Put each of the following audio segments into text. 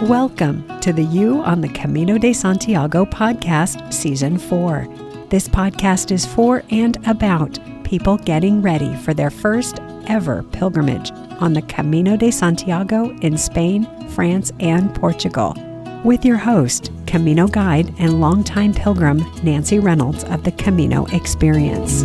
Welcome to the You on the Camino de Santiago podcast, Season 4. This podcast is for and about people getting ready for their first ever pilgrimage on the Camino de Santiago in Spain, France, and Portugal. With your host, Camino guide and longtime pilgrim, Nancy Reynolds of the Camino Experience.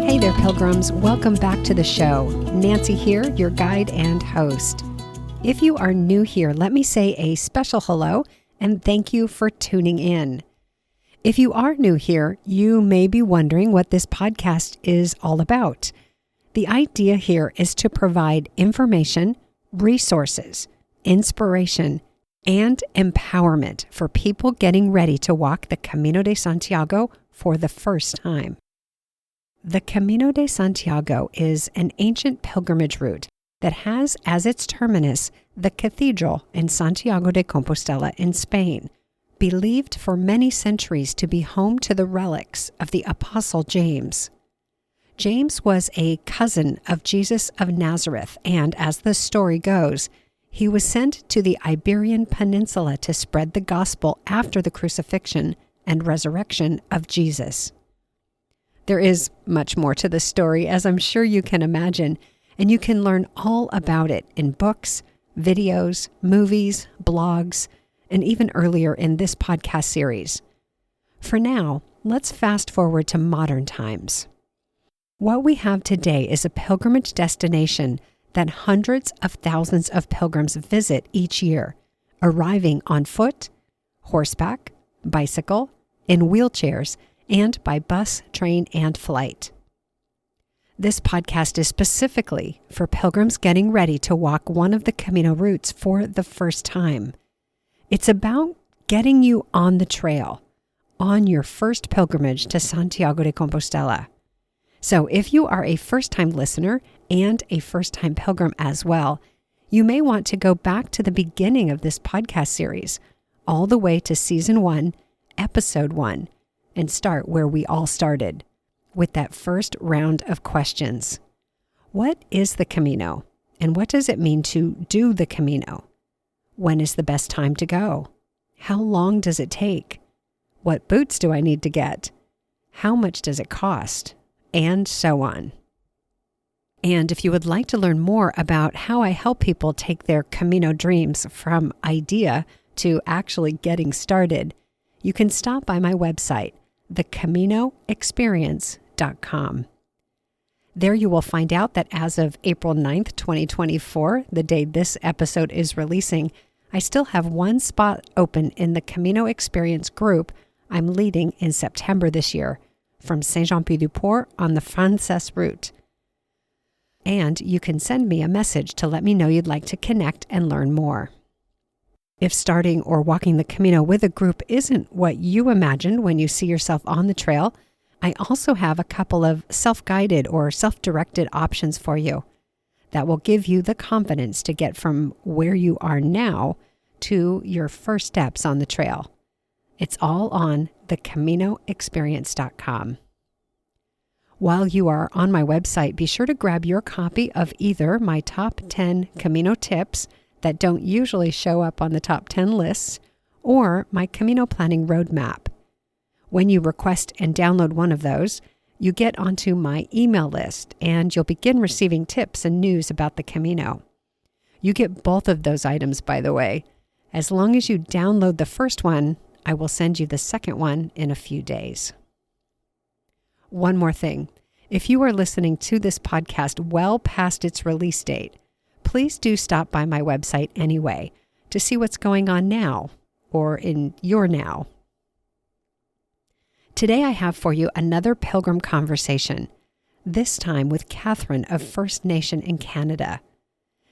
Hey there, pilgrims. Welcome back to the show. Nancy here, your guide and host. If you are new here, let me say a special hello and thank you for tuning in. If you are new here, you may be wondering what this podcast is all about. The idea here is to provide information, resources, inspiration, and empowerment for people getting ready to walk the Camino de Santiago for the first time. The Camino de Santiago is an ancient pilgrimage route that has as its terminus the cathedral in Santiago de Compostela in Spain, believed for many centuries to be home to the relics of the Apostle James. James was a cousin of Jesus of Nazareth, and as the story goes, he was sent to the Iberian Peninsula to spread the gospel after the crucifixion and resurrection of Jesus. There is much more to the story, as I'm sure you can imagine, and you can learn all about it in books, videos, movies, blogs, and even earlier in this podcast series. For now, let's fast forward to modern times. What we have today is a pilgrimage destination that hundreds of thousands of pilgrims visit each year, arriving on foot, horseback, bicycle, in wheelchairs, and by bus, train, and flight. This podcast is specifically for pilgrims getting ready to walk one of the Camino routes for the first time. It's about getting you on the trail, on your first pilgrimage to Santiago de Compostela. So if you are a first-time listener and a first-time pilgrim as well, you may want to go back to the beginning of this podcast series, all the way to Season 1, Episode 1, and start where we all started, with that first round of questions. What is the Camino, and what does it mean to do the Camino? When is the best time to go? How long does it take? What boots do I need to get? How much does it cost? And so on. And if you would like to learn more about how I help people take their Camino dreams from idea to actually getting started, you can stop by my website, thecaminoexperience.com. There you will find out that as of April 9th, 2024, the day this episode is releasing, I still have one spot open in the Camino Experience group I'm leading in September this year from Saint-Jean-Pied-du-Port on the Frances route. And you can send me a message to let me know you'd like to connect and learn more. If starting or walking the Camino with a group isn't what you imagined when you see yourself on the trail, I also have a couple of self-guided or self-directed options for you that will give you the confidence to get from where you are now to your first steps on the trail. It's all on thecaminoexperience.com. While you are on my website, be sure to grab your copy of either my top 10 Camino tips that don't usually show up on the top 10 lists, or my Camino Planning Roadmap. When you request and download one of those, you get onto my email list and you'll begin receiving tips and news about the Camino. You get both of those items, by the way. As long as you download the first one, I will send you the second one in a few days. One more thing. If you are listening to this podcast well past its release date, please do stop by my website anyway to see what's going on now or in your now. Today I have for you another pilgrim conversation, this time with Catherine of First Nation in Canada.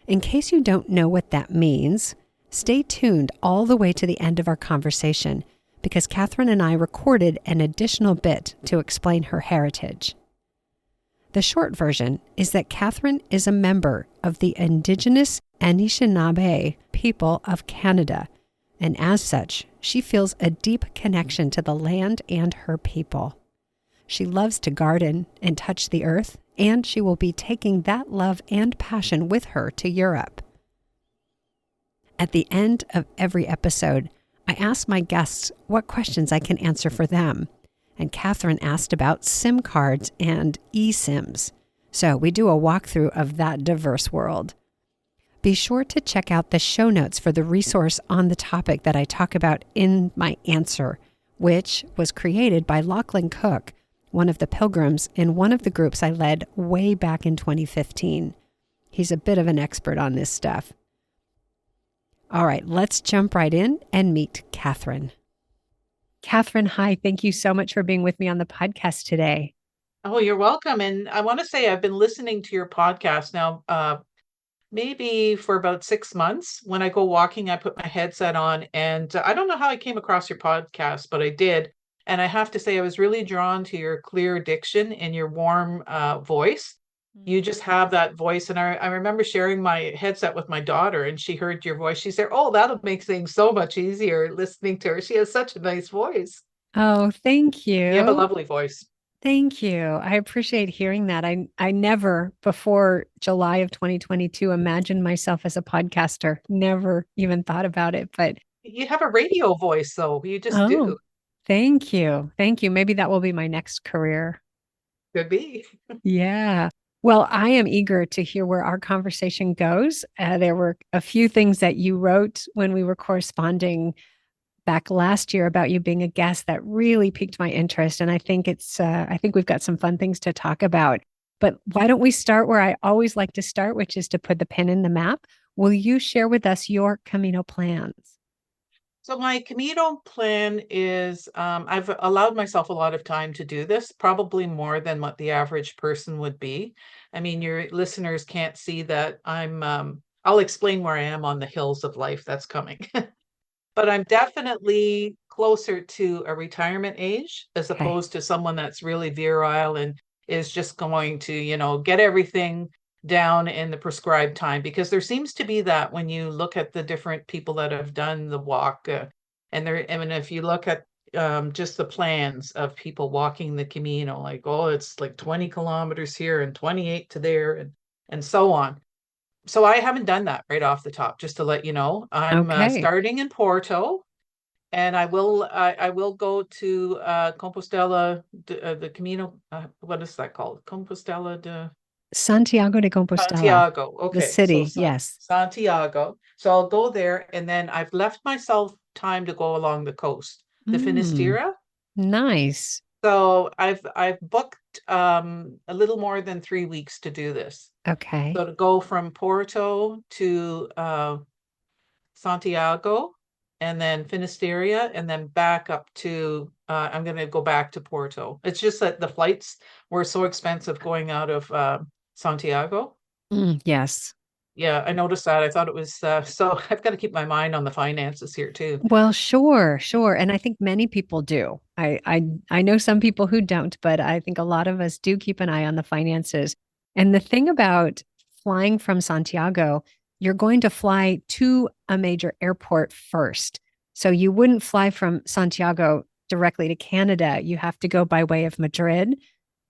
In case you don't know what that means, stay tuned all the way to the end of our conversation because Catherine and I recorded an additional bit to explain her heritage. The short version is that Catherine is a member of the Indigenous Anishinaabe people of Canada, and as such, she feels a deep connection to the land and her people. She loves to garden and touch the earth, and she will be taking that love and passion with her to Europe. At the end of every episode, I ask my guests what questions I can answer for them. And Catherine asked about SIM cards and eSIMs. So we do a walkthrough of that diverse world. Be sure to check out the show notes for the resource on the topic that I talk about in my answer, which was created by Lachlan Cook, one of the pilgrims in one of the groups I led way back in 2015. He's a bit of an expert on this stuff. All right, let's jump right in and meet Catherine. Catherine, hi. Thank you so much for being with me on the podcast today. Oh, you're welcome. And I want to say I've been listening to your podcast now, maybe for about 6 months. When I go walking, I put my headset on, and I don't know how I came across your podcast, but I did. And I have to say, I was really drawn to your clear diction and your warm voice. You just have that voice. And I remember sharing my headset with my daughter, and she heard your voice. She said, "Oh, that'll make things so much easier listening to her. She has such a nice voice." Oh, thank you. You have a lovely voice. Thank you. I appreciate hearing that. I never, before July of 2022, imagined myself as a podcaster. Never even thought about it. But You have a radio voice, though. You just do. Thank you. Thank you. Maybe that will be my next career. Could be. Yeah. Well, I am eager to hear where our conversation goes. There were a few things that you wrote when we were corresponding back last year about you being a guest that really piqued my interest. And I think I think we've got some fun things to talk about. But why don't we start where I always like to start, which is to put the pin in the map. Will you share with us your Camino plans? So my Camino plan is I've allowed myself a lot of time to do this, probably more than what the average person would be. I mean, your listeners can't see that I'll explain where I am on the hills of life that's coming. But I'm definitely closer to a retirement age as opposed to someone that's really virile and is just going to, get everything down in the prescribed time, because there seems to be that when you look at the different people that have done the walk, if you look at just the plans of people walking the Camino, like, oh, it's like 20 kilometers here and 28 to there and so on. So I haven't done that right off the top, just to let you know. I'm starting in Porto, and I will go to Compostela, the Camino. What is that called? Compostela de Santiago de Compostela. Santiago. Okay, the city. So yes, Santiago. So I'll go there, and then I've left myself time to go along the coast, the Finisterre. Nice. So I've booked a little more than 3 weeks to do this. Okay. So to go from Porto to Santiago, and then Finisterre, and then back up to I'm going to go back to Porto. It's just that the flights were so expensive going out of Santiago. Yes. Yeah, I noticed that. I thought it was so I've got to keep my mind on the finances here too. Well, sure. And I think many people do. I know some people who don't, but I think a lot of us do keep an eye on the finances. And the thing about flying from Santiago, you're going to fly to a major airport first. So you wouldn't fly from Santiago directly to Canada. You have to go by way of Madrid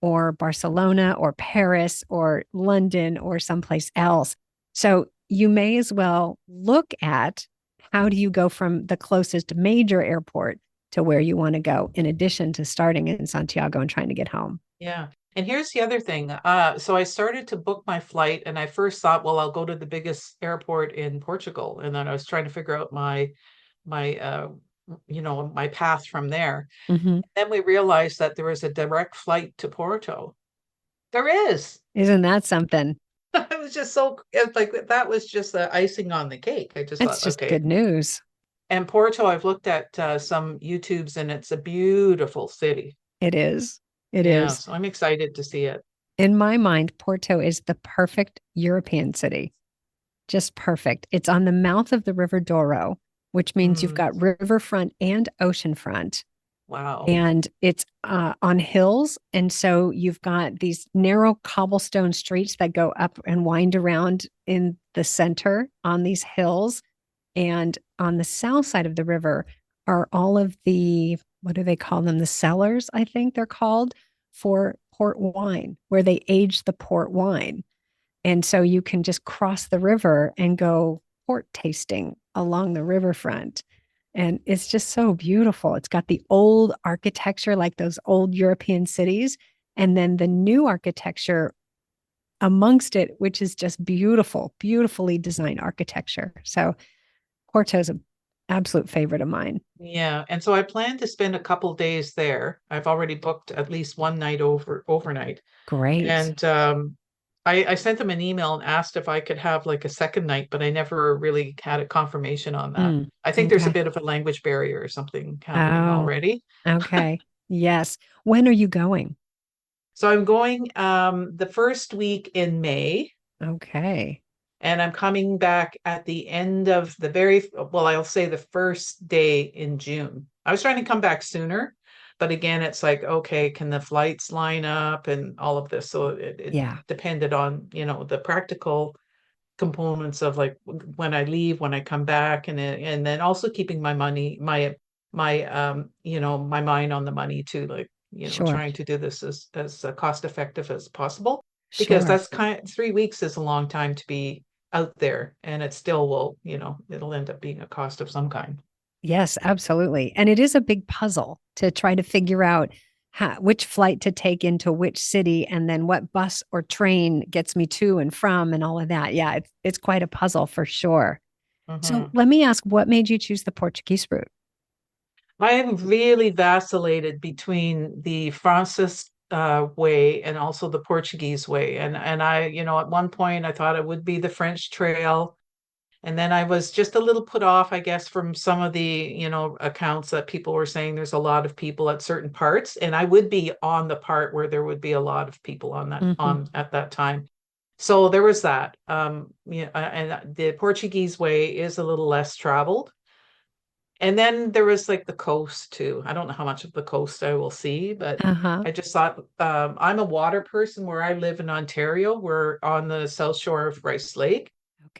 or Barcelona or Paris or London or someplace else. So you may as well look at how do you go from the closest major airport to where you want to go, in addition to starting in Santiago and trying to get home. Yeah. And here's the other thing. So I started to book my flight, and I first thought, well, I'll go to the biggest airport in Portugal. And then I was trying to figure out my my path from there. Mm-hmm. Then we realized that there was a direct flight to Porto. There is. Isn't that something? It was just it's like that was just the icing on the cake. I just It's thought, just okay. good news. And Porto, I've looked at some YouTubes, and it's a beautiful city. It is. It is. So I'm excited to see it. In my mind, Porto is the perfect European city. Just perfect. It's on the mouth of the River Douro, which means you've got riverfront and oceanfront. Wow. And it's on hills. And so you've got these narrow cobblestone streets that go up and wind around in the center on these hills. And on the south side of the river are all of the, what do they call them? The cellars, I think they're called, for port wine, where they age the port wine. And so you can just cross the river and go port tasting along the riverfront. And it's just so beautiful. It's got the old architecture, like those old European cities, and then the new architecture amongst it, which is just beautiful, beautifully designed architecture. So Porto's an absolute favorite of mine. Yeah, and so I plan to spend a couple days there. I've already booked at least one night overnight. Great. And I sent them an email and asked if I could have like a second night, but I never really had a confirmation on that. Mm, I think there's a okay. bit of a language barrier or something happening Oh, already. okay. Yes. When are you going? So I'm going the first week in May, Okay. and I'm coming back at the end of the well, I'll say the first day in June. I was trying to come back sooner, but again, it's like, okay, can the flights line up and all of this? So it Yeah, depended on, the practical components of like when I leave, when I come back, and then also keeping my money, my mind on the money too, like, sure. trying to do this as cost effective as possible, because Sure. that's 3 weeks is a long time to be out there, and it still will, it'll end up being a cost of some kind. Yes, absolutely. And it is a big puzzle to try to figure out which flight to take into which city and then what bus or train gets me to and from and all of that. Yeah, it's quite a puzzle for sure. So Mhm. let me ask, what made you choose the Portuguese route? I have really vacillated between the Francis way and also the Portuguese way. And I, at one point I thought it would be the French trail. And then I was just a little put off, I guess, from some of the, accounts that people were saying there's a lot of people at certain parts. And I would be on the part where there would be a lot of people Hmm. on at that time. So there was that. Yeah, and the Portuguese way is a little less traveled. And then there was like the coast too. I don't know how much of the coast I will see, but Uh-huh. I just thought, I'm a water person. Where I live in Ontario, we're on the south shore of Rice Lake.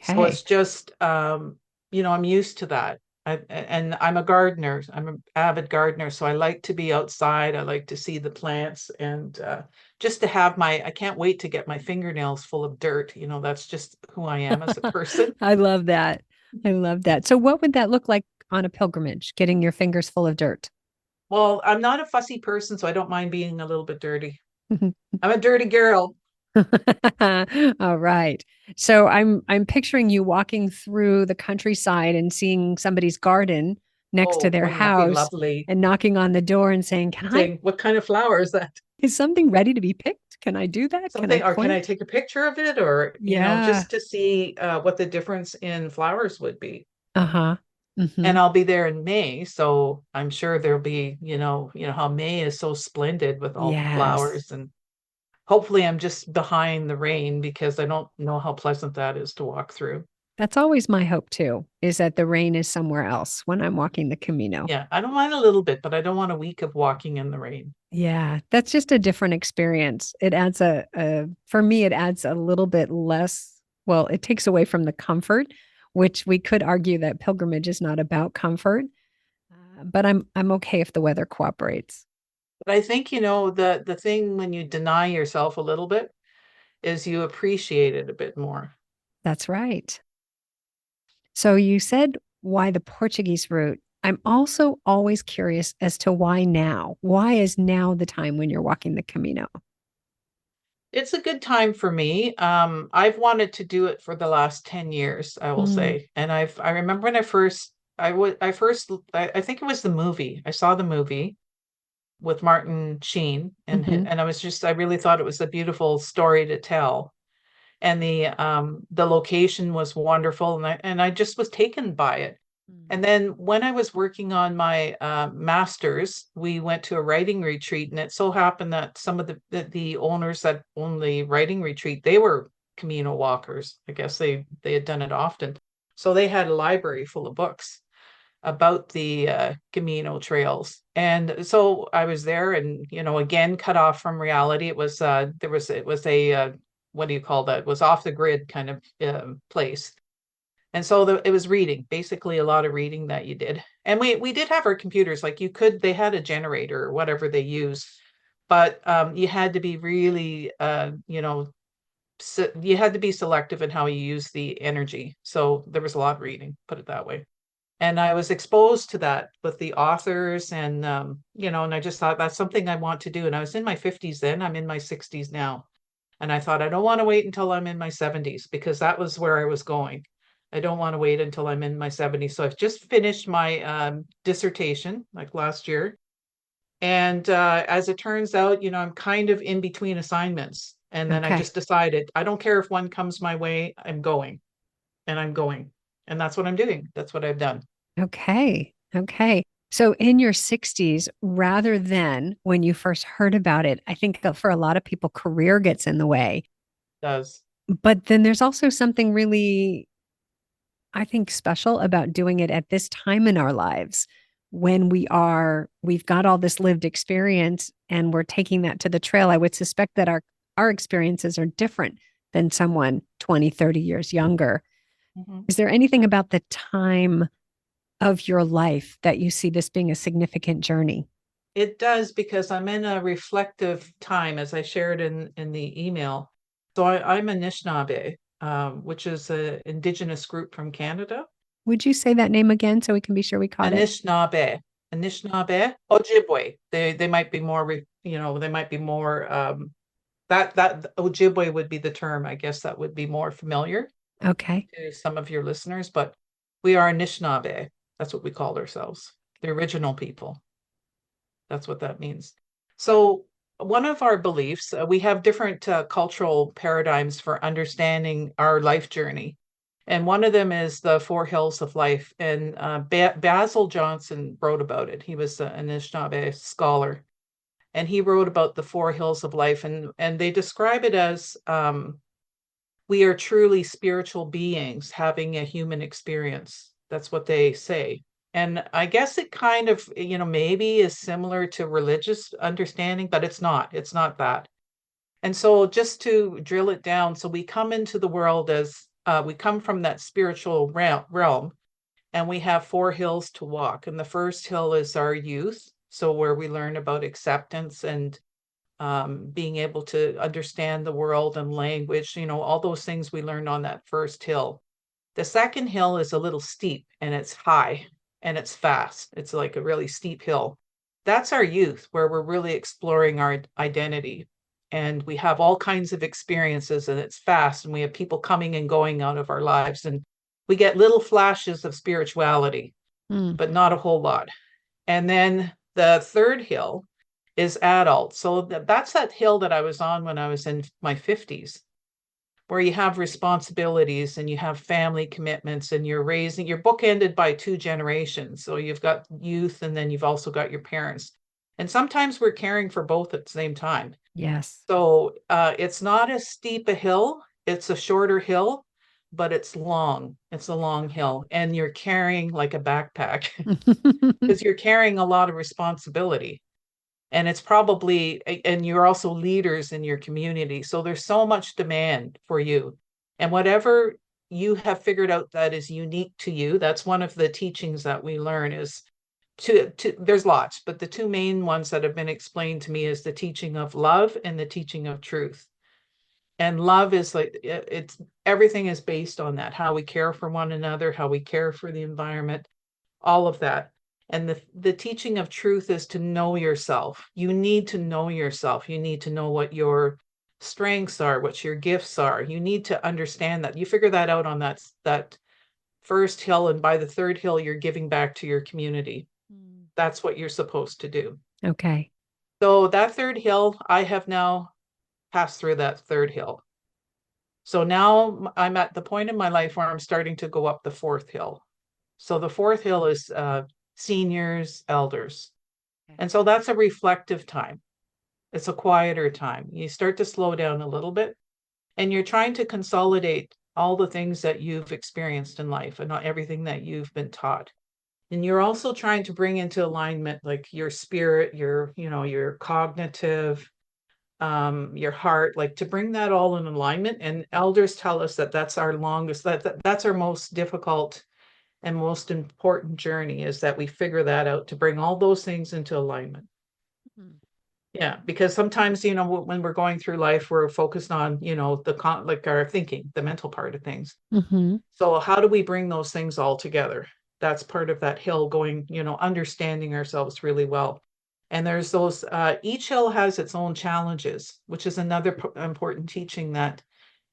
So it's Okay. just, I'm used to that. And I'm a gardener. I'm an avid gardener. So I like to be outside. I like to see the plants, and just to have I can't wait to get my fingernails full of dirt. That's just who I am as a person. I love that. I love that. So what would that look like on a pilgrimage, getting your fingers full of dirt? Well, I'm not a fussy person, so I don't mind being a little bit dirty. I'm a dirty girl. All right. So I'm picturing you walking through the countryside and seeing somebody's garden next to Oh, their wouldn't that be house lovely? and knocking on the door and saying, Saying, what kind of flower is that? is something ready to be picked? Can I do that? Can I Something, or can I point? take a picture of it? Or, Yeah. just to see what the difference in flowers would be. Uh-huh. Mm-hmm. And I'll be there in May, so I'm sure there'll be, how May is so splendid with all the Yes. flowers, and hopefully I'm just behind the rain, because I don't know how pleasant that is to walk through. That's always my hope too, is that the rain is somewhere else when I'm walking the Camino. Yeah, I don't mind a little bit, but I don't want a week of walking in the rain. Yeah, that's just a different experience. It adds for me, it adds a little bit less. Well, it takes away from the comfort, which we could argue that pilgrimage is not about comfort. But I'm okay if the weather cooperates. But I think, the thing when you deny yourself a little bit is you appreciate it a bit more. That's right. So you said why the Portuguese route. I'm also always curious as to why now. Why is now the time when you're walking the Camino? It's a good time for me. I've wanted to do it for the last 10 years, I will Mm, say. And I remember when I think it was the movie. I saw the movie with Martin Sheen, hmm. and I really thought it was a beautiful story to tell. And the location was wonderful, and I just was taken by it. And then when I was working on my master's, we went to a writing retreat, and it so happened that some of the owners that owned the writing retreat, they were Camino walkers. I guess they had done it often, so they had a library full of books about the Camino trails. And so I was there, and again, cut off from reality. It was a what do you call that? It was off the grid kind of place. And so it was reading, basically a lot of reading that you did. And we did have our computers, like they had a generator or whatever they use but you had to be really, you had to be selective in how you use the energy. So there was a lot of reading, put it that way. And I was exposed to that with the authors and, and I just thought that's something I want to do. And I was in my 50s then, I'm in my 60s now. And I thought, I don't want to wait until I'm in my 70s because that was where I was going. I don't want to wait until I'm in my 70s. So I've just finished my dissertation like last year. And as it turns out, I'm kind of in between assignments. And then I Okay. just decided, I don't care if one comes my way, I'm going and I'm going. And that's what I'm doing. That's what I've done. Okay. Okay. So in your 60s, rather than when you first heard about it, I think that for a lot of people, career gets in the way. Does. But then there's also something really, I think, special about doing it at this time in our lives when we've got all this lived experience and we're taking that to the trail. I would suspect that our experiences are different than someone 20, 30 years younger. Mhm. Is there anything about the time of your life that you see this being a significant journey? It does because I'm in a reflective time, as I shared in the email. So I'm Anishinaabe, which is an indigenous group from Canada. Would you say that name again so we can be sure we caught it? Anishinaabe, Anishinaabe, Ojibwe. They might be more, they might be more. That Ojibwe would be the term. I guess that would be more familiar Okay. to some of your listeners. But we are Anishinaabe. That's what we called ourselves, the original people. That's what that means. So, one of our beliefs, we have different cultural paradigms for understanding our life journey. And one of them is the Four Hills of Life. And Basil Johnson wrote about it. He was an Anishinaabe scholar. And he wrote about the Four Hills of Life. And they describe it as we are truly spiritual beings having a human experience. That's what they say. And I guess it kind of, maybe is similar to religious understanding, but it's not. It's not that. And so just to drill it down, so we come into the world as we come from that spiritual realm, and we have four hills to walk. And the first hill is our youth. So where we learn about acceptance and being able to understand the world and language, all those things we learned on that first hill. The second hill is a little steep and it's high and it's fast. It's like a really steep hill. That's our youth, where we're really exploring our identity. And we have all kinds of experiences and it's fast. And we have people coming and going out of our lives. And we get little flashes of spirituality, Mm. but not a whole lot. And then the third hill is adult. So that's that hill that I was on when I was in my 50s, where you have responsibilities and you have family commitments and you're bookended by two generations. So you've got youth and then you've also got your parents. And sometimes we're caring for both at the same time. Yes. So it's not as steep a hill, it's a shorter hill, but it's long. It's a long hill. And you're carrying like a backpack because you're carrying a lot of responsibility. And it's probably, and you're also leaders in your community. So there's so much demand for you. And whatever you have figured out that is unique to you, that's one of the teachings that we learn is there's lots, but the two main ones that have been explained to me is the teaching of love and the teaching of truth. And love is like, it's everything is based on that, how we care for one another, how we care for the environment, all of that. And the teaching of truth is to know yourself. You need to know yourself. You need to know what your strengths are, what your gifts are. You need to understand that. You figure that out on that first hill, and by the third hill, you're giving back to your community. That's what you're supposed to do. Okay. So that third hill, I have now passed through that third hill. So now I'm at the point in my life where I'm starting to go up the fourth hill. So the fourth hill is seniors, elders. And so that's a reflective time. It's a quieter time. You start to slow down a little bit and you're trying to consolidate all the things that you've experienced in life and not everything that you've been taught. And you're also trying to bring into alignment like your spirit, your cognitive, your heart, like to bring that all in alignment. And elders tell us that that's our longest, that's our most difficult and most important journey, is that we figure that out, to bring all those things into alignment. Mhm. Yeah, because sometimes, when we're going through life, we're focused on, like our thinking, the mental part of things. Mm-hmm. So how do we bring those things all together? That's part of that hill going, understanding ourselves really well. And there's those, each hill has its own challenges, which is another important teaching, that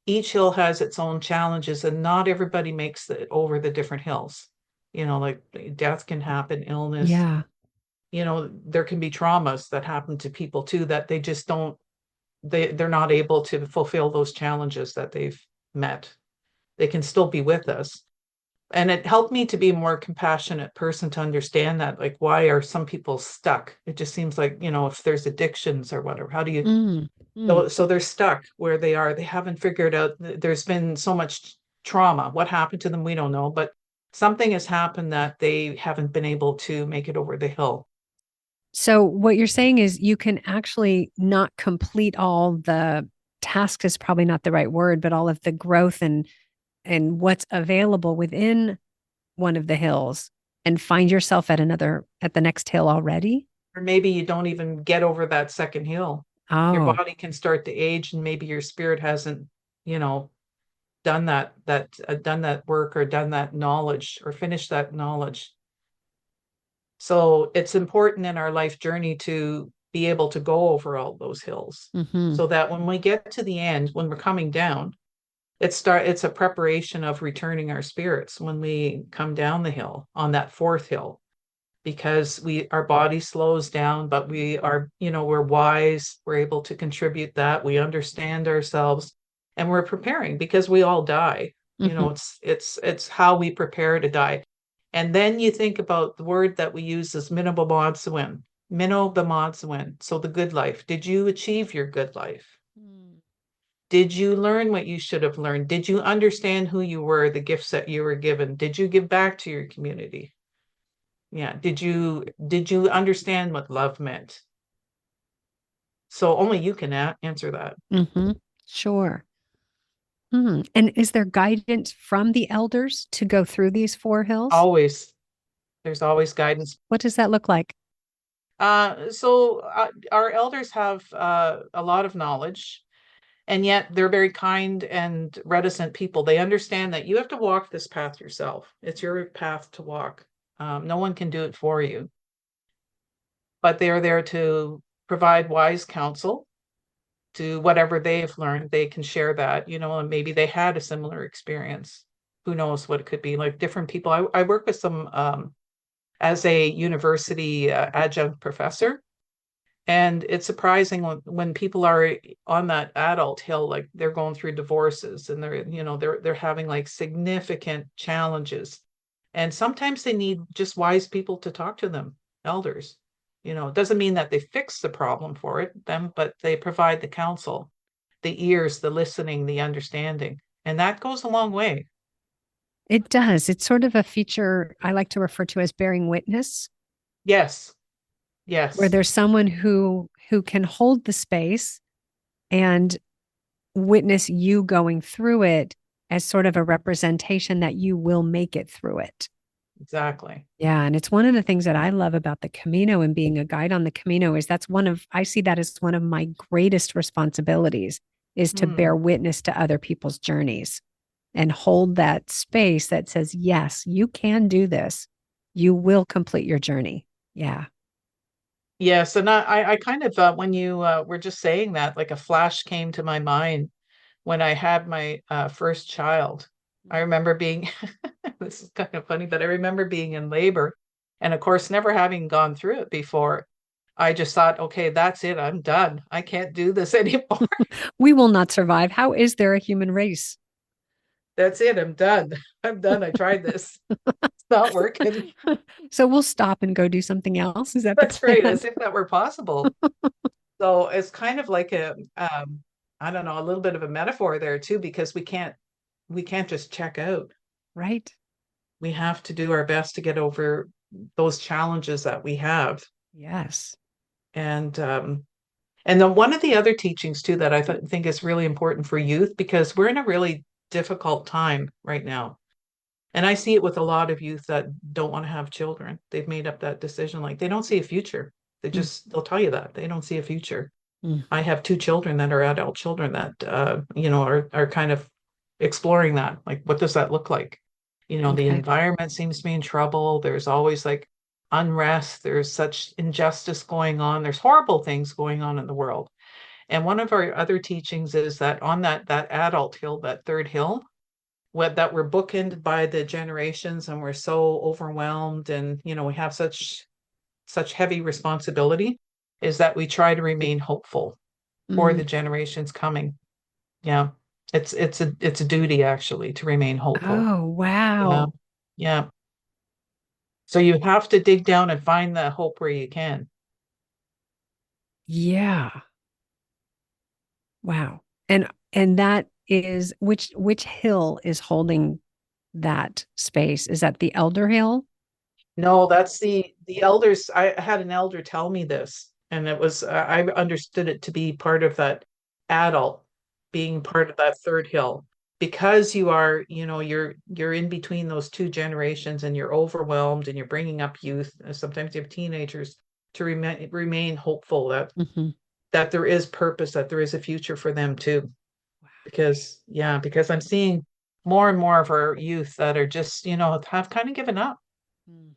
each hill has its own challenges and not everybody makes it over the different hills. Like death can happen, illness, Yeah. there can be traumas that happen to people too, that they just don't, they're not able to fulfill those challenges that they've met. They can still be with us. And it helped me to be a more compassionate person, to understand that, like, why are some people stuck? It just seems like, if there's addictions or whatever, how do you, Mm. Mm. so they're stuck where they are. They haven't figured out, there's been so much trauma. What happened to them? We don't know, but something has happened that they haven't been able to make it over the hill. So what you're saying is you can actually not complete all the tasks is probably not the right word, but all of the growth and what's available within one of the hills and find yourself at the next hill already. Or maybe you don't even get over that second hill. Your Oh. body can start to age, and maybe your spirit hasn't, you know, done that work, or done that knowledge, or finished that knowledge. So it's important in our life journey to be able to go over all those hills, Mm-hmm. so that when we get to the end, when we're coming down, it's a preparation of returning our spirits when we come down the hill on that fourth hill, because our body slows down, but we are, we're wise, we're able to contribute, that we understand ourselves, and we're preparing, because we all die. Mm-hmm. It's how we prepare to die. And then you think about the word that we use is minobamadzwin, so the good life. Did you achieve your good life? Did you learn what you should have learned? Did you understand who you were, the gifts that you were given? Did you give back to your community? Yeah. Did you understand what love meant? So only you can answer that. Mm-hmm. Sure. Hmm. And is there guidance from the elders to go through these four hills? Always, there's always guidance. What does that look like? So our elders have a lot of knowledge, and yet they're very kind and reticent people. They understand that you have to walk this path yourself. It's your path to walk. No one can do it for you, but they are there to provide wise counsel to whatever they've learned. They can share that, and maybe they had a similar experience. Who knows what it could be, like different people. I work with some as a university adjunct professor. And it's surprising when people are on that adult hill, like they're going through divorces, and they're having like significant challenges. And sometimes they need just wise people to talk to them, elders. It doesn't mean that they fix the problem for them, but they provide the counsel, the ears, the listening, the understanding. And that goes a long way. It does. It's sort of a feature I like to refer to as bearing witness, Yes, where yes, there's someone who can hold the space and witness you going through it as sort of a representation that you will make it through it. exactly. Yeah, and it's one of the things that I love about the Camino and being a guide on the Camino is I see that as one of my greatest responsibilities is to bear Hmm. witness to other people's journeys and hold that space that says, yes, you can do this. You will complete your journey. Yeah. Yes, and I kind of when you were just saying that, like a flash came to my mind when I had my first child. I remember being, this is kind of funny, but I remember being in labor, and of course, never having gone through it before. I just thought, okay, that's it. I'm done. I can't do this anymore. We will not survive. How is there a human race? That's it. I'm done. I'm done. I tried this. It's not working. So we'll stop and go do something else. Is that the That's right. plan? As if that were possible. So it's kind of like I don't know, a little bit of a metaphor there too, because we can't just check out. Right. We have to do our best to get over those challenges that we have. Yes. And then one of the other teachings too that I think is really important for youth, because we're in a really difficult time right now. And I see it with a lot of youth that don't want to have children. They've made up that decision, like they don't see a future. Mm, they'll tell you that they don't see a future. mm. I have two children that are adult children that, are kind of exploring that. Like, what does that look like? The Okay. environment seems to be in trouble. There's always like unrest. There's such injustice going on. There's horrible things going on in the world. And one of our other teachings is that on that adult hill, that third hill, that we're bookended by the generations and we're so overwhelmed and we have such heavy responsibility, is that we try to remain hopeful for Mm. the generations coming. Yeah. It's a duty actually to remain hopeful. Oh, Yeah. wow. Yeah. So you have to dig down and find the hope where you can. Yeah. Wow. And that is which hill is holding that space? Is that the Elder Hill? No, that's the elders. I had an elder tell me this, and it was I understood it to be part of that adult being part of that third hill, because you are, you're in between those two generations and you're overwhelmed and you're bringing up youth, and sometimes you have teenagers, to remain hopeful that Hmm. there is purpose, that there is a future for them too. Because I'm seeing more and more of our youth that are just, have kind of given up. Mm.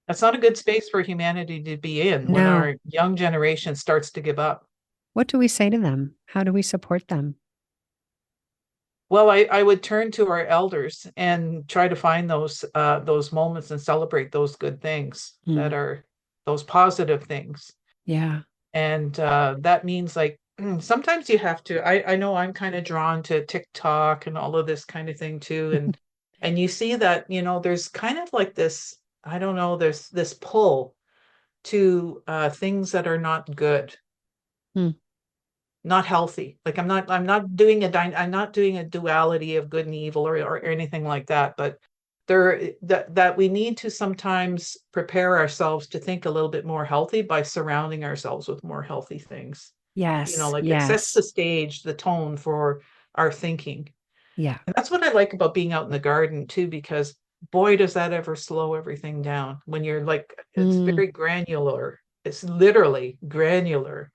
That's not a good space for humanity to be in when No. our young generation starts to give up. What do we say to them? How do we support them? Well, I would turn to our elders and try to find those moments and celebrate those good things that Mm. are those positive things. Yeah. And that means like sometimes you have to. I know I'm kind of drawn to TikTok and all of this kind of thing too. And you see that, there's kind of like this, I don't know, there's this pull to things that are not good, Mm. not healthy. Like I'm not doing a duality of good and evil, or anything like that, but that we need to sometimes prepare ourselves to think a little bit more healthy by surrounding ourselves with more healthy things. Yes. Like it sets Yes. the stage, the tone for our thinking. Yeah. And that's what I like about being out in the garden too, because boy, does that ever slow everything down when you're like, it's Mm. very granular. It's literally granular.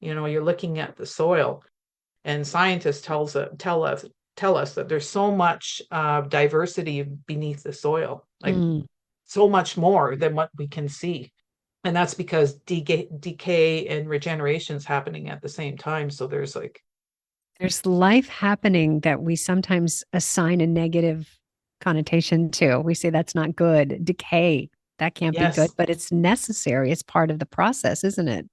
You're looking at the soil, and scientists tell us that there's so much diversity beneath the soil, like Mm. so much more than what we can see. And that's because decay and regeneration is happening at the same time. So there's like, There's life happening that we sometimes assign a negative connotation to. We say that's not good. Decay, that can't be good, yes, but it's necessary. It's part of the process, isn't it?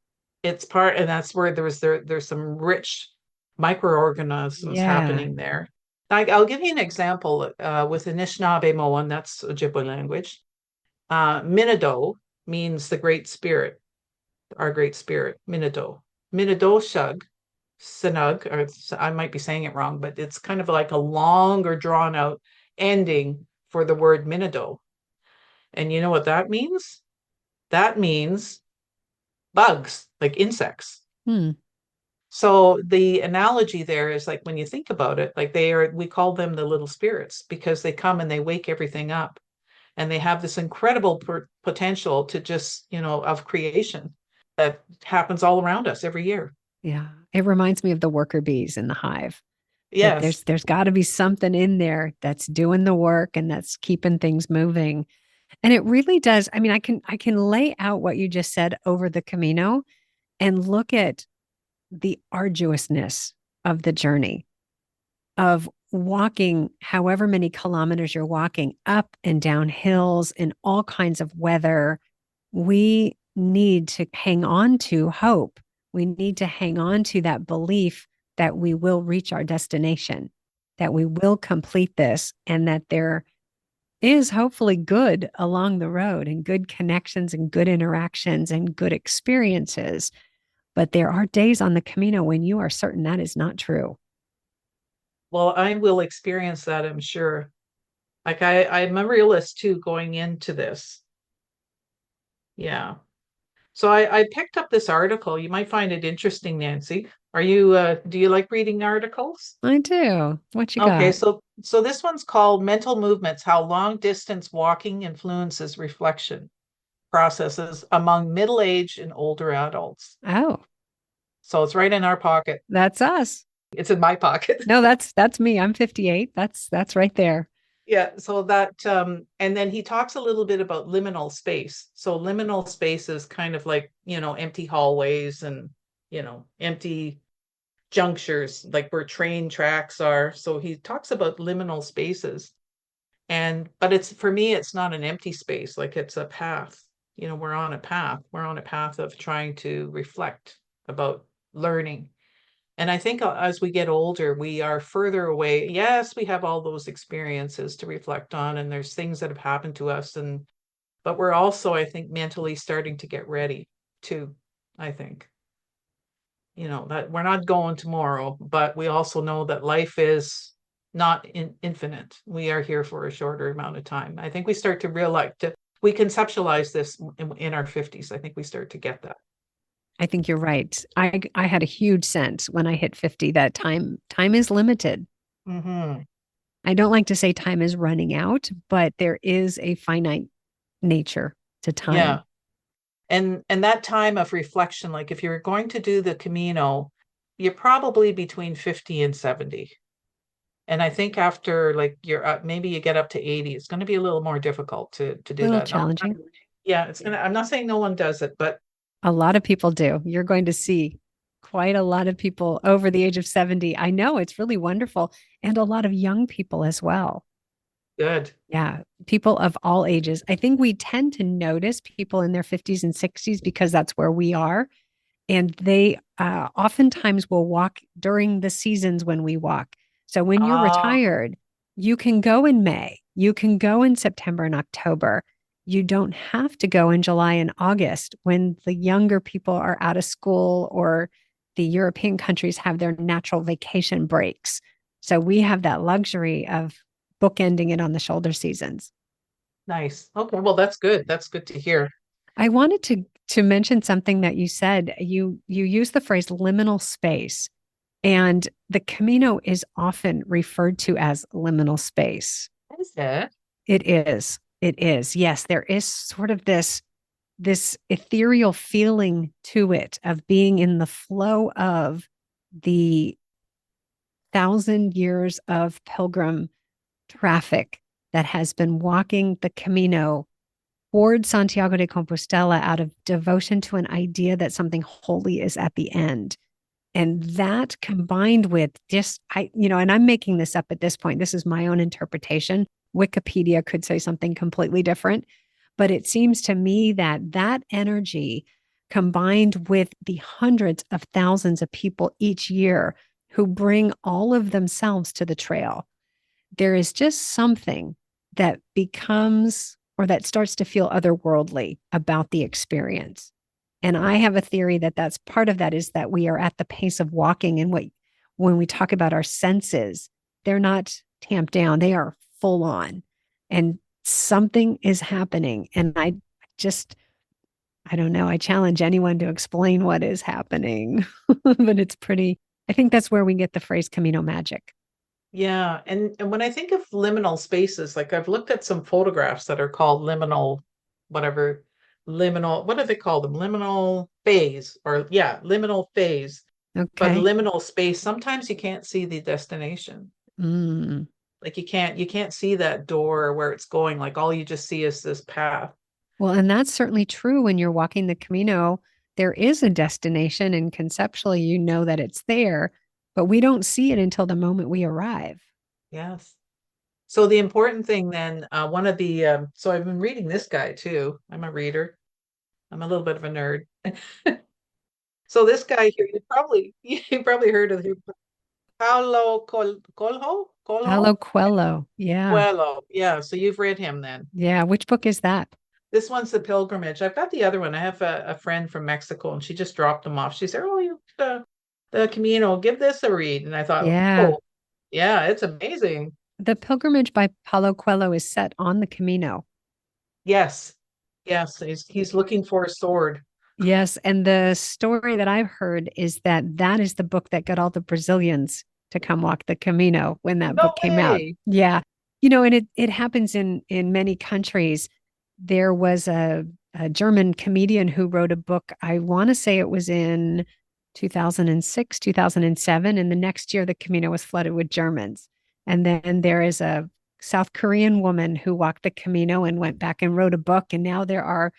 it's part, and that's where there's some rich microorganisms Yeah. happening there. I'll give you an example with Anishinaabe Moan, that's Ojibwe language. Minido means the great spirit, our great spirit, Minido. Minido Shug, Sinug, or I might be saying it wrong, but it's kind of like a longer drawn out ending for the word Minido. And you know what that means? That means bugs, like insects. Hmm. So the analogy there is like when you think about it, like we call them the little spirits because they come and they wake everything up, and they have this incredible potential to just, of creation that happens all around us every year. Yeah. It reminds me of the worker bees in the hive. That Yes. there's got to be something in there that's doing the work and that's keeping things moving. And it really does. I mean, I can lay out what you just said over the Camino and look at the arduousness of the journey of walking however many kilometers you're walking up and down hills in all kinds of weather. We need to hang on to hope. We need to hang on to that belief that we will reach our destination, that we will complete this, and that there is hopefully good along the road and good connections and good interactions and good experiences. But there are days on the Camino when you are certain that is not true. Well, I will experience that, I'm sure. Like I'm a realist too going into this. Yeah. So I picked up this article. You might find it interesting, Nancy. Do you like reading articles? I do. What you Okay, got? so this one's called Mental Movements: How Long Distance Walking Influences Reflection. processes among middle-aged and older adults. Oh, So it's right in our pocket. that's us. It's in my pocket. No, that's me. I'm 58. That's right there. Yeah, so that and then he talks a little bit about liminal space. So liminal space is kind of like, empty hallways and, empty junctures, like where train tracks are. So he talks about liminal spaces. But it's, for me, it's not an empty space, like it's a path. We're on a path. We're on a path of trying to reflect about learning. And I think as we get older, we are further away. Yes, we have all those experiences to reflect on, and there's things that have happened to us, but we're also, I think, mentally starting to get ready too, I think. That we're not going tomorrow, but we also know that life is not infinite. We are here for a shorter amount of time. I think we start to realize, we conceptualize this in our 50s. I think we start to get that. I think you're right. I had a huge sense when I hit 50 that time is limited. Mm-hmm. I don't like to say time is running out, but there is a finite nature to time. Yeah. And that time of reflection, like if you're going to do the Camino, you're probably between 50 and 70. And I think after, like, you're maybe you get up to 80, it's going to be a little more difficult to A do little that. challenging. Yeah, I'm not saying no one does it, but A lot of people do. You're going to see quite a lot of people over the age of 70. I know it's really wonderful. And a lot of young people as well. good. Yeah, people of all ages. I think we tend to notice people in their 50s and 60s because that's where we are. And they oftentimes will walk during the seasons when we walk. So when you're Ah, retired, you can go in May, you can go in September and October. You don't have to go in July and August when the younger people are out of school or the European countries have their natural vacation breaks. So we have that luxury of bookending it on the shoulder seasons. nice. Okay, well, that's good. That's good to hear. I wanted to mention something that you said. You use the phrase liminal space, and the Camino is often referred to as liminal space. Is it? It is. It is. Yes, there is sort of this ethereal feeling to it of being in the flow of the 1,000 years of pilgrim traffic that has been walking the Camino toward Santiago de Compostela out of devotion to an idea that something holy is at the end. And that combined with just, and I'm making this up at this point. This is my own interpretation. Wikipedia could say something completely different. But it seems to me that that energy combined with the hundreds of thousands of people each year who bring all of themselves to the trail, there is just something that becomes or that starts to feel otherworldly about the experience. And I have a theory that that's part of that is that we are at the pace of walking. And when we talk about our senses, they're not tamped down, they are full on. And something is happening. And I don't know, I challenge anyone to explain what is happening, but I think that's where we get the phrase Camino magic. Yeah, and when I think of liminal spaces, like I've looked at some photographs that are called liminal, whatever, what do they call them? Liminal phase, or yeah, liminal phase. But Okay. liminal space, sometimes you can't see the destination. Mm. Like you can't see that door where it's going. Like all you just see is this path. Well, and that's certainly true when you're walking the Camino. There is a destination, and conceptually, you know that it's there, but we don't see it until the moment we arrive. Yes. So the important thing then, one of the so I've been reading this guy too. I'm a reader. I'm a little bit of a nerd. So this guy here, you probably heard of him, Paulo Colho. Paulo Coelho. Yeah. Coelho. Yeah, so you've read him then. Yeah. Which book is that? This one's The Pilgrimage. I've got the other one. I have a friend from Mexico, and she just dropped them off. She said, "Oh, the Camino, give this a read." And I thought, Yeah. "Oh, yeah, it's amazing." The Pilgrimage by Paulo Coelho is set on the Camino. Yes, yes, he's looking for a sword. Yes. And the story that I've heard is that that is the book that got all the Brazilians to come walk the Camino when that No book came out. way. Yeah. And it happens in many countries. There was a German comedian who wrote a book. I want to say it was in 2006, 2007. And the next year, the Camino was flooded with Germans. And then there is a South Korean woman who walked the Camino and went back and wrote a book. And now there are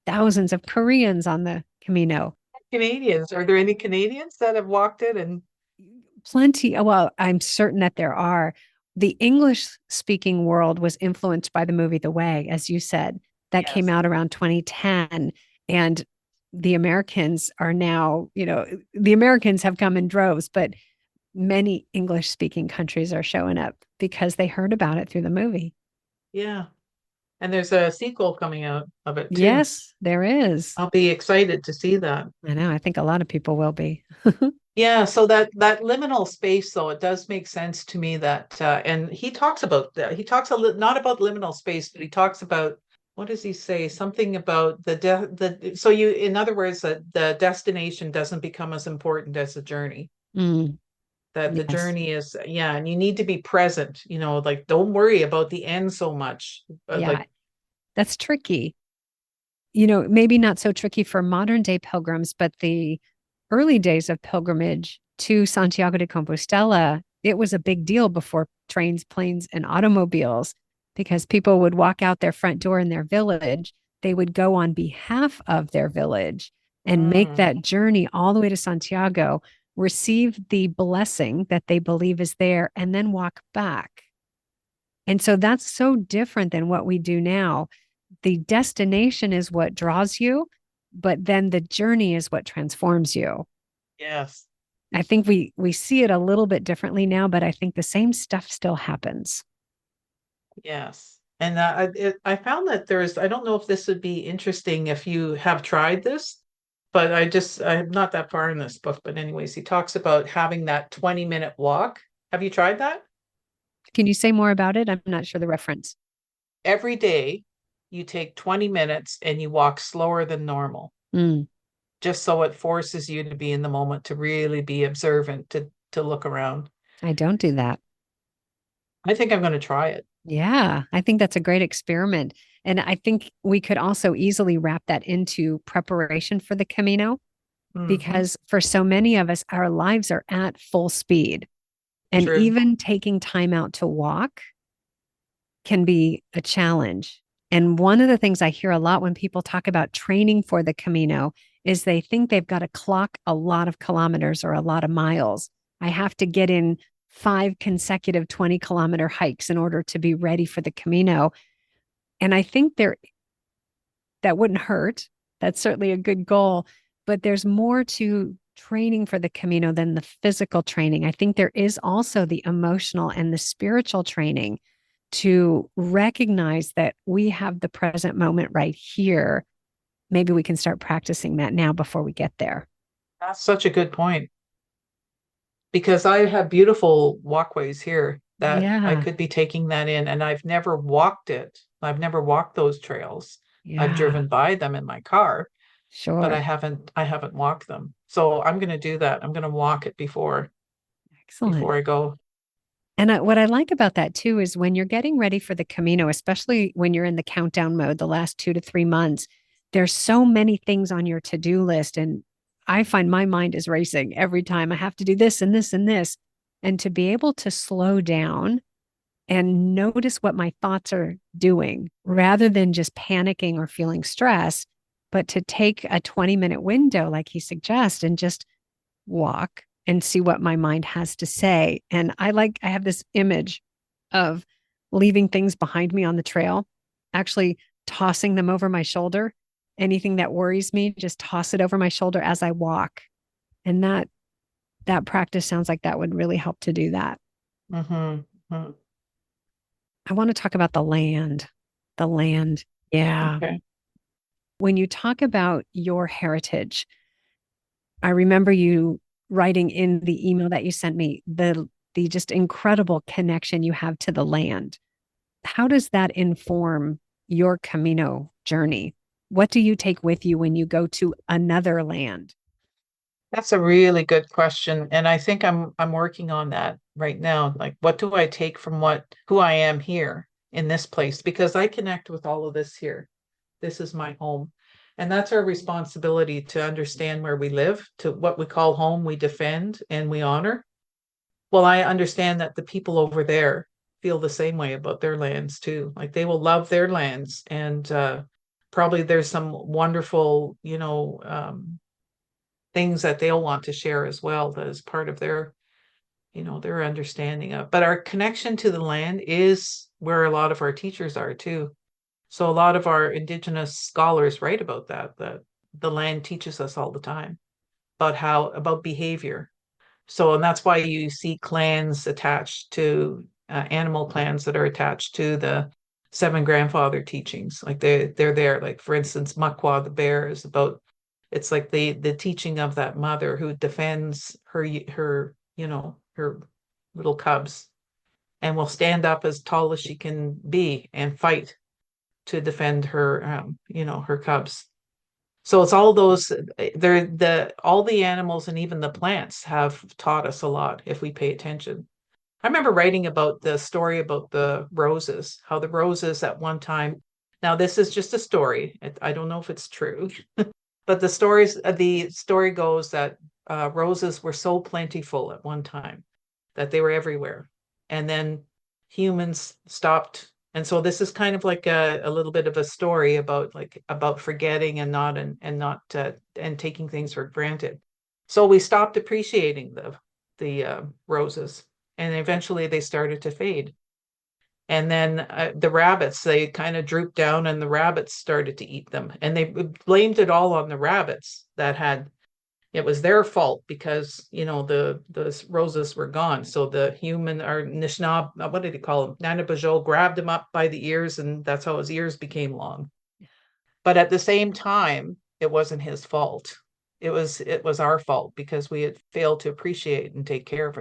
thousands of Koreans on the Camino. Canadians. Are there any Canadians that have walked it? And Plenty. Well, I'm certain that there are. The English speaking world was influenced by the movie The Way, as you said, that came yes. out around 2010. And the Americans are now, the Americans have come in droves, but many English speaking countries are showing up because they heard about it through the movie. Yeah. And there's a sequel coming out of it too. Yes, there is. I'll be excited to see that. I know. I think a lot of people will be. Yeah, so that liminal space, though, it does make sense to me that, and he talks about that. He talks not about liminal space, but he talks about, what does he say? Something about so you, in other words, that the destination doesn't become as important as the journey. Mm, That the yes. journey is, yeah, and you need to be present. Like don't worry about the end so much. Yeah, Like, that's tricky. Maybe not so tricky for modern day pilgrims, but the early days of pilgrimage to Santiago de Compostela, it was a big deal before trains, planes, and automobiles because people would walk out their front door in their village. They would go on behalf of their village and make mm, that journey all the way to Santiago, receive the blessing that they believe is there, and then walk back. And so that's so different than what we do now. The destination is what draws you, but then the journey is what transforms you. yes, I think we see it a little bit differently now, but I think the same stuff still happens. yes. And I found that I don't know if this would be interesting if you have tried this, but I'm not that far in this book. But anyways, he talks about having that 20-minute walk. Have you tried that? Can you say more about it? I'm not sure the reference. Every day, you take 20 minutes and you walk slower than normal, Mm, just so it forces you to be in the moment, to really be observant, to look around. I don't do that. I think I'm going to try it. Yeah, I think that's a great experiment. And I think we could also easily wrap that into preparation for the Camino Hmm. because for so many of us, our lives are at full speed. And True. even taking time out to walk can be a challenge. And one of the things I hear a lot when people talk about training for the Camino is they think they've got to clock a lot of kilometers or a lot of miles. I have to get in 5 consecutive 20-kilometer hikes in order to be ready for the Camino. And I think that wouldn't hurt. That's certainly a good goal, but there's more to training for the Camino than the physical training. I think there is also the emotional and the spiritual training to recognize that we have the present moment right here. Maybe we can start practicing that now before we get there. That's such a good point, because I have beautiful walkways here that I Yeah. could be taking that in, and I've never walked it. I've never walked those trails. I've Yeah. driven by them in my car, but I Sure. haven't walked them. So I'm going to do that. I'm going to walk it Excellent. before I go. And what I like about that too is when you're getting ready for the Camino, especially when you're in the countdown mode, the last 2 to 3 months, there's so many things on your to do list. And I find my mind is racing every time I have to do this and this and this. And to be able to slow down and notice what my thoughts are doing rather than just panicking or feeling stress, but to take a 20-minute window, like he suggests, and just walk and see what my mind has to say. And I have this image of leaving things behind me on the trail, actually tossing them over my shoulder. Anything that worries me, just toss it over my shoulder as I walk. And that practice sounds like that would really help to do that. Hmm. Hmm. I want to talk about the land. The land. Yeah. Okay. When you talk about your heritage, I remember you writing in the email that you sent me the just incredible connection you have to the land. How does that inform your Camino journey? What do you take with you when you go to another land? That's a really good question. And I think I'm working on that right now. Like, what do I take from who I am here in this place? Because I connect with all of this here. This is my home. And that's our responsibility to understand where we live, to what we call home, we defend and we honor. Well, I understand that the people over there feel the same way about their lands too. Like they will love their lands, and probably there's some wonderful, things that they'll want to share as well, that is part of their, their understanding of. But our connection to the land is where a lot of our teachers are too. So a lot of our Indigenous scholars write about that the land teaches us all the time about behavior. So, and that's why you see clans attached to animal clans that are attached to the seven grandfather teachings. Like they're there. Like for instance, Makwa the bear is about. It's like the teaching of that mother who defends her little cubs and will stand up as tall as she can be and fight to defend her her cubs. So it's all those all the animals and even the plants have taught us a lot if we pay attention. I remember writing about the story about the roses, how the roses at one time. Now this is just a story. I don't know if it's true, but the story goes that roses were so plentiful at one time that they were everywhere, and then humans stopped. And so this is kind of like a little bit of a story about forgetting and taking things for granted. So we stopped appreciating the roses, and eventually they started to fade. And then the rabbits, they kind of drooped down, and the rabbits started to eat them. And they blamed it all on the rabbits it was their fault because the roses were gone. So the human or Anishinaabe, what did he call him? Nanabajo grabbed him up by the ears, and that's how his ears became long. But at the same time, it wasn't his fault. It was our fault because we had failed to appreciate and take care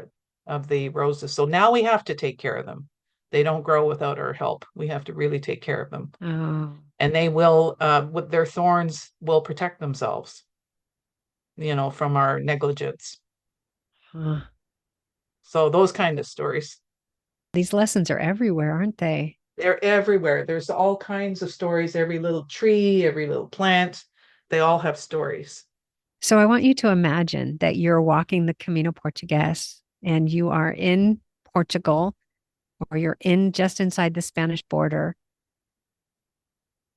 of the roses. So now we have to take care of them. They don't grow without our help. We have to really take care of them. Oh, And they will, with their thorns, will protect themselves, from our negligence. huh. So those kind of stories. These lessons are everywhere, aren't they? They're everywhere. There's all kinds of stories. Every little tree, every little plant, they all have stories. So I want you to imagine that you're walking the Camino Portugues and you are in Portugal or you're in just inside the Spanish border.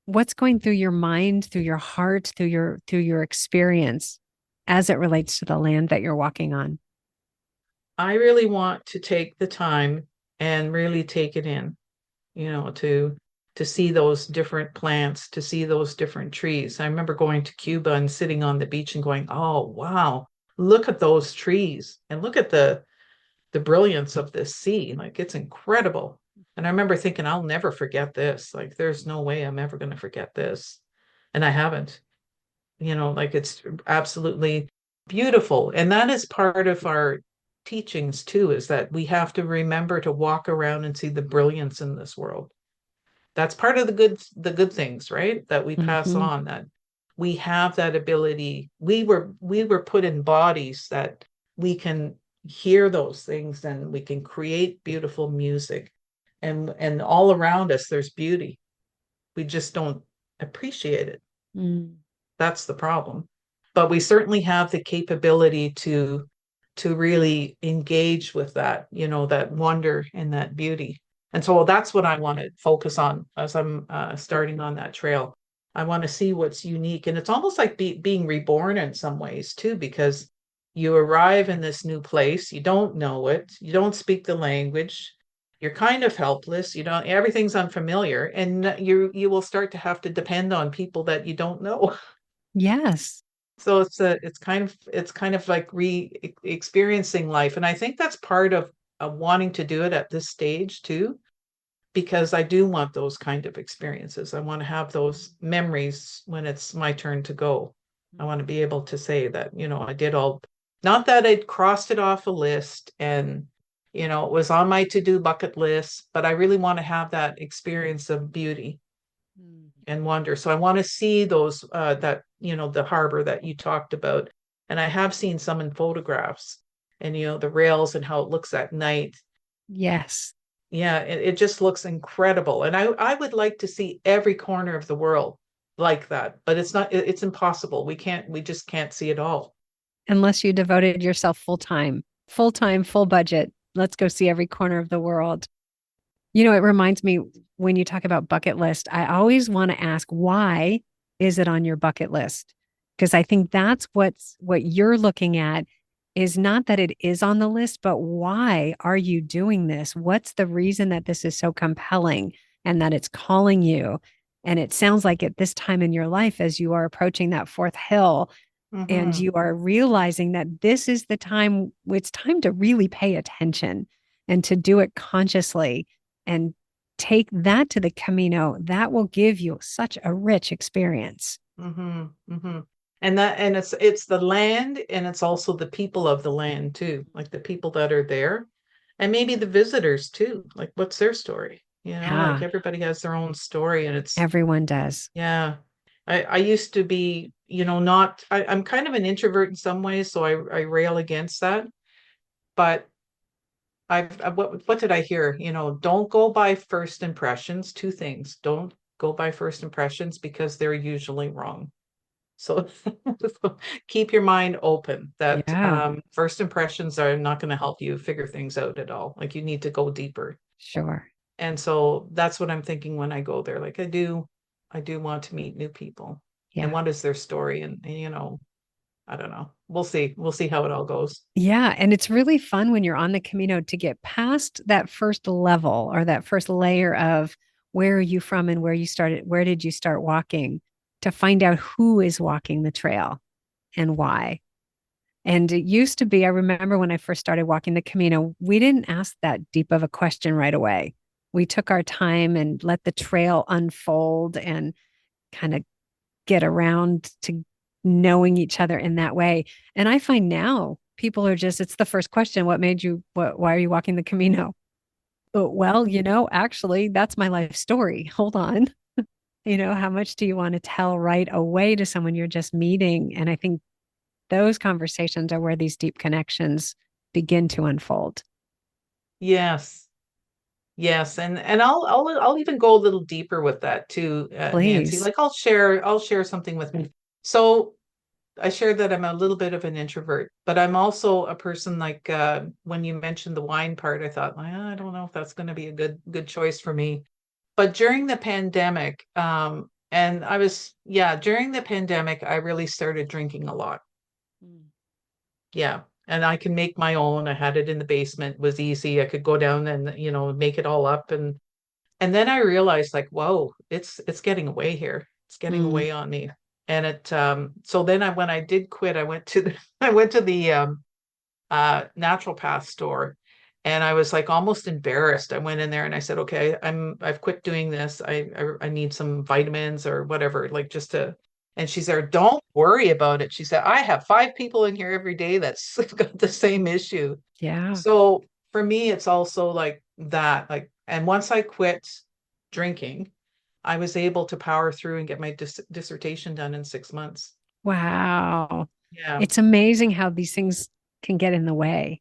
What's going through your mind, through your heart, through your experience as it relates to the land that you're walking on? I really want to take the time and really take it in, to see those different plants, to see those different trees. I remember going to Cuba and sitting on the beach and going, "Oh, wow, look at those trees and look at the brilliance of this sea. Like it's incredible." And I remember thinking, I'll never forget this. Like there's no way I'm ever going to forget this. And I haven't. Like it's absolutely beautiful. And that is part of our teachings too, is that we have to remember to walk around and see the brilliance in this world. That's part of the good things, right? That we pass Mm-hmm. on, that we have that ability. We were put in bodies that we can hear those things and we can create beautiful music. And all around us there's beauty. We just don't appreciate it. Mm. That's the problem. But we certainly have the capability to really engage with that wonder and that beauty. And so that's what I want to focus on as I'm starting on that trail. I want to see what's unique. And it's almost like being reborn in some ways too, because you arrive in this new place, you don't know it, you don't speak the language, you're kind of helpless, everything's unfamiliar, and you will start to have to depend on people that you don't know. Yes. So it's kind of like experiencing life, and I think that's part of wanting to do it at this stage too, because I do want those kind of experiences. I want to have those memories when it's my turn to go. I want to be able to say that I did all, not that I'd crossed it off a list and it was on my to-do bucket list, but I really want to have that experience of beauty Mm. and wonder. So I want to see those the harbor that you talked about. And I have seen some in photographs, and the rails and how it looks at night. Yes. Yeah, it just looks incredible. And I would like to see every corner of the world like that, but it's not, it's impossible. We just can't see it all. Unless you devoted yourself full time, full budget. Let's go see every corner of the world. You know, it reminds me when you talk about bucket list, I always want to ask, why is it on your bucket list? Because I think that's what you're looking at is not that it is on the list, but why are you doing this? What's the reason that this is so compelling and that it's calling you? And it sounds like at this time in your life, as you are approaching that fourth hill, and Hmm. you are realizing that this is the time, it's time to really pay attention and to do it consciously and take that to the Camino. That will give you such a rich experience. Hmm. Hmm. And it's the land, and it's also the people of the land too, like the people that are there, and maybe the visitors too. Like, what's their story? Like Yeah, everybody has their own story, and it's everyone does. yeah. I used to be, not I'm kind of an introvert in some ways, so I rail against that. But what did I hear? Don't go by first impressions. Two things. Don't go by first impressions because they're usually wrong. So keep your mind open that Yeah, first impressions are not going to help you figure things out at all. Like, you need to go deeper. sure. And so that's what I'm thinking when I go there. Like, I do want to meet new people. And Yeah. what is their story? And I don't know. We'll see. We'll see how it all goes. Yeah. And it's really fun when you're on the Camino to get past that first level or that first layer of where are you from and where you started, where did you start walking, to find out who is walking the trail and why. And it used to be, I remember when I first started walking the Camino, we didn't ask that deep of a question right away. We took our time and let the trail unfold and kind of get around to knowing each other in that way. And I find now people are just, it's the first question, why are you walking the Camino? Oh, well, actually, that's my life story. Hold on. How much do you want to tell right away to someone you're just meeting? And I think those conversations are where these deep connections begin to unfold. Yes. Yes, and I'll even go a little deeper with that too, Nancy. Please. Like, I'll share something with me. So I shared that I'm a little bit of an introvert, but I'm also a person like, when you mentioned the wine part, I thought, "Well, I don't know if that's going to be a good choice for me." But during the pandemic, and during the pandemic, I really started drinking a lot. Mm. Yeah. And I can make my own. I had it in the basement, it was easy. I could go down and, make it all up. And then I realized, like, whoa, it's getting away here. It's getting Mm. away on me. And so then when I did quit, I went to the I went to the naturopath store, and I was like almost embarrassed. I went in there and I said, okay, I've quit doing this. I need some vitamins or whatever, like, just to. And she said, don't worry about it. She said, I have 5 people in here every day that's got the same issue. Yeah. So for me, it's also like that. Like, and once I quit drinking, I was able to power through and get my dissertation done in 6 months. Wow. Yeah. It's amazing how these things can get in the way.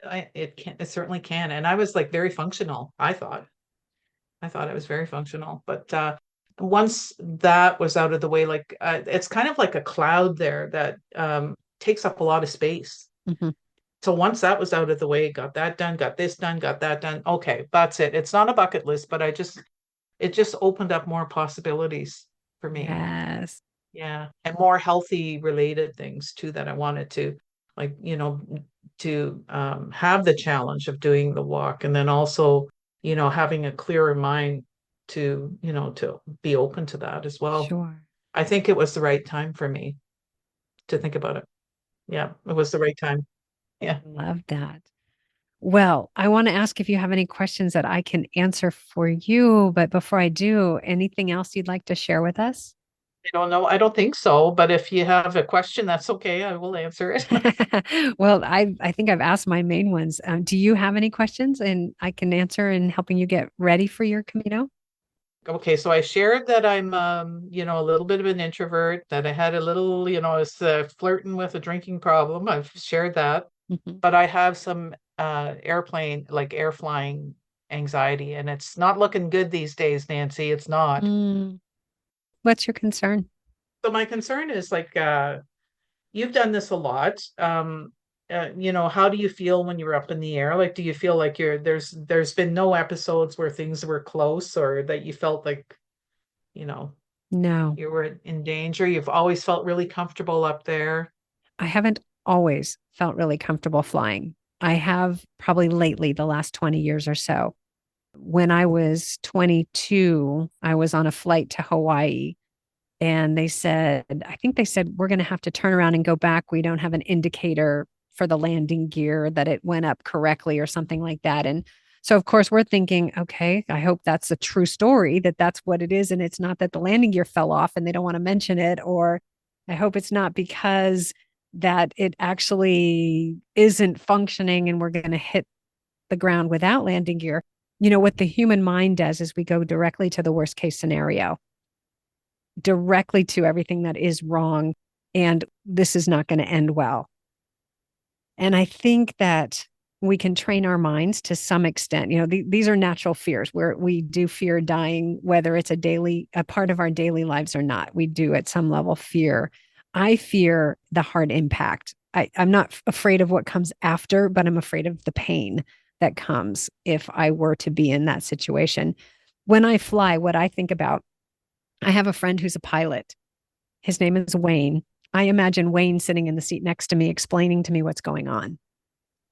It certainly can. And I was like very functional, I thought I was very functional. But once that was out of the way, like, it's kind of like a cloud there that takes up a lot of space. Mhm. So once that was out of the way, got that done, got this done, got that done. Okay, that's it. It's not a bucket list, but it just opened up more possibilities for me. Yes. Yeah. And more healthy related things too that I wanted to, like, to have the challenge of doing the walk, and then also, having a clearer mind to be open to that as well. Sure. I think it was the right time for me to think about it. Yeah, it was the right time. Yeah. Love that. Well, I want to ask if you have any questions that I can answer for you. But before I do, anything else you'd like to share with us? I don't know. I don't think so, but if you have a question, that's okay. I will answer it. Well, I think I've asked my main ones. Do you have any questions and I can answer in helping you get ready for your Camino? Okay, so I shared that I'm, a little bit of an introvert, that I had a little, I was flirting with a drinking problem. I've shared that, Mhm. but I have some air flying anxiety, and it's not looking good these days, Nancy. It's not. Mm. What's your concern? So my concern is like, you've done this a lot. How do you feel when you're up in the air? Like, do you feel like there's been no episodes where things were close or that you felt like, you know, No, you were in danger? You've always felt really comfortable up there. I haven't always felt really comfortable flying. I have probably lately, the last 20 years or so. When I was 22, I was on a flight to Hawaii. And they said, I think they said, we're going to have to turn around and go back. We don't have an indicator for the landing gear that it went up correctly or something like that. And so, of course, we're thinking, okay, I hope that's a true story, that that's what it is. And it's not that the landing gear fell off and they don't want to mention it. Or I hope it's not because that it actually isn't functioning and we're going to hit the ground without landing gear. You know, what the human mind does is we go directly to the worst case scenario, directly to everything that is wrong. And this is not going to end well. And I think that we can train our minds to some extent. You know, these are natural fears where we do fear dying, whether it's a part of our daily lives or not. We do at some level fear. I fear the hard impact. I'm not afraid of what comes after, but I'm afraid of the pain that comes if I were to be in that situation. When I fly, what I think about, I have a friend who's a pilot. His name is Wayne. I imagine Wayne sitting in the seat next to me, explaining to me what's going on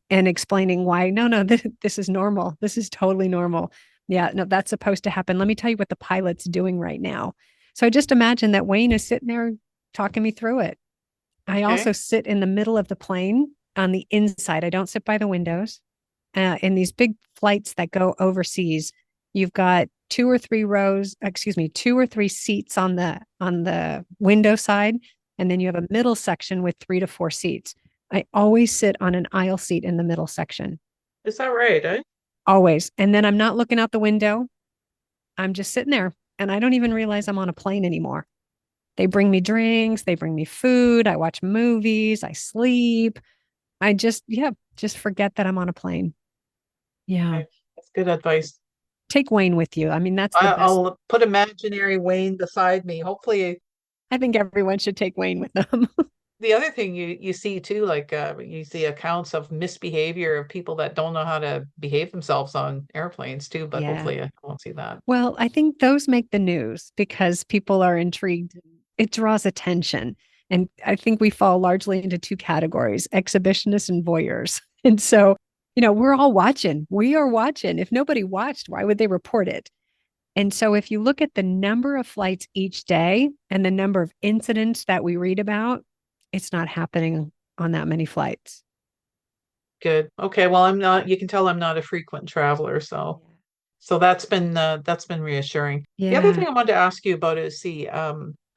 and explaining why, no, this is normal. This is totally normal. Yeah, no, that's supposed to happen. Let me tell you what the pilot's doing right now. So I just imagine that Wayne is sitting there talking me through it. I Okay. also sit in the middle of the plane on the inside. I don't sit by the windows. In these big flights that go overseas, you've got two or three seats on the window side, and then you have a middle section with 3 to 4 seats. I always sit on an aisle seat in the middle section, Is that right, eh? always. And then I'm not looking out the window. I'm just sitting there, and I don't even realize I'm on a plane anymore. They bring me drinks, they bring me food, I watch movies, I sleep. I just forget that I'm on a plane. Yeah. Okay. That's good advice. Take Wayne with you. I mean, that's the I, best. I'll put imaginary Wayne beside me. Hopefully, I think everyone should take Wayne with them. the other thing you see too, like you see accounts of misbehavior of people that don't know how to behave themselves on airplanes too, but Yeah. hopefully I won't see that. Well, I think those make the news because people are intrigued. It draws attention. And I think we fall largely into two categories, exhibitionists and voyeurs. And so, we're all watching. We are watching. If nobody watched, why would they report it? And so, if you look at the number of flights each day and the number of incidents that we read about, it's not happening on that many flights. Good. Okay, well, you can tell I'm not a frequent traveler, so that's been reassuring. The other Yeah. thing I wanted to ask you about is see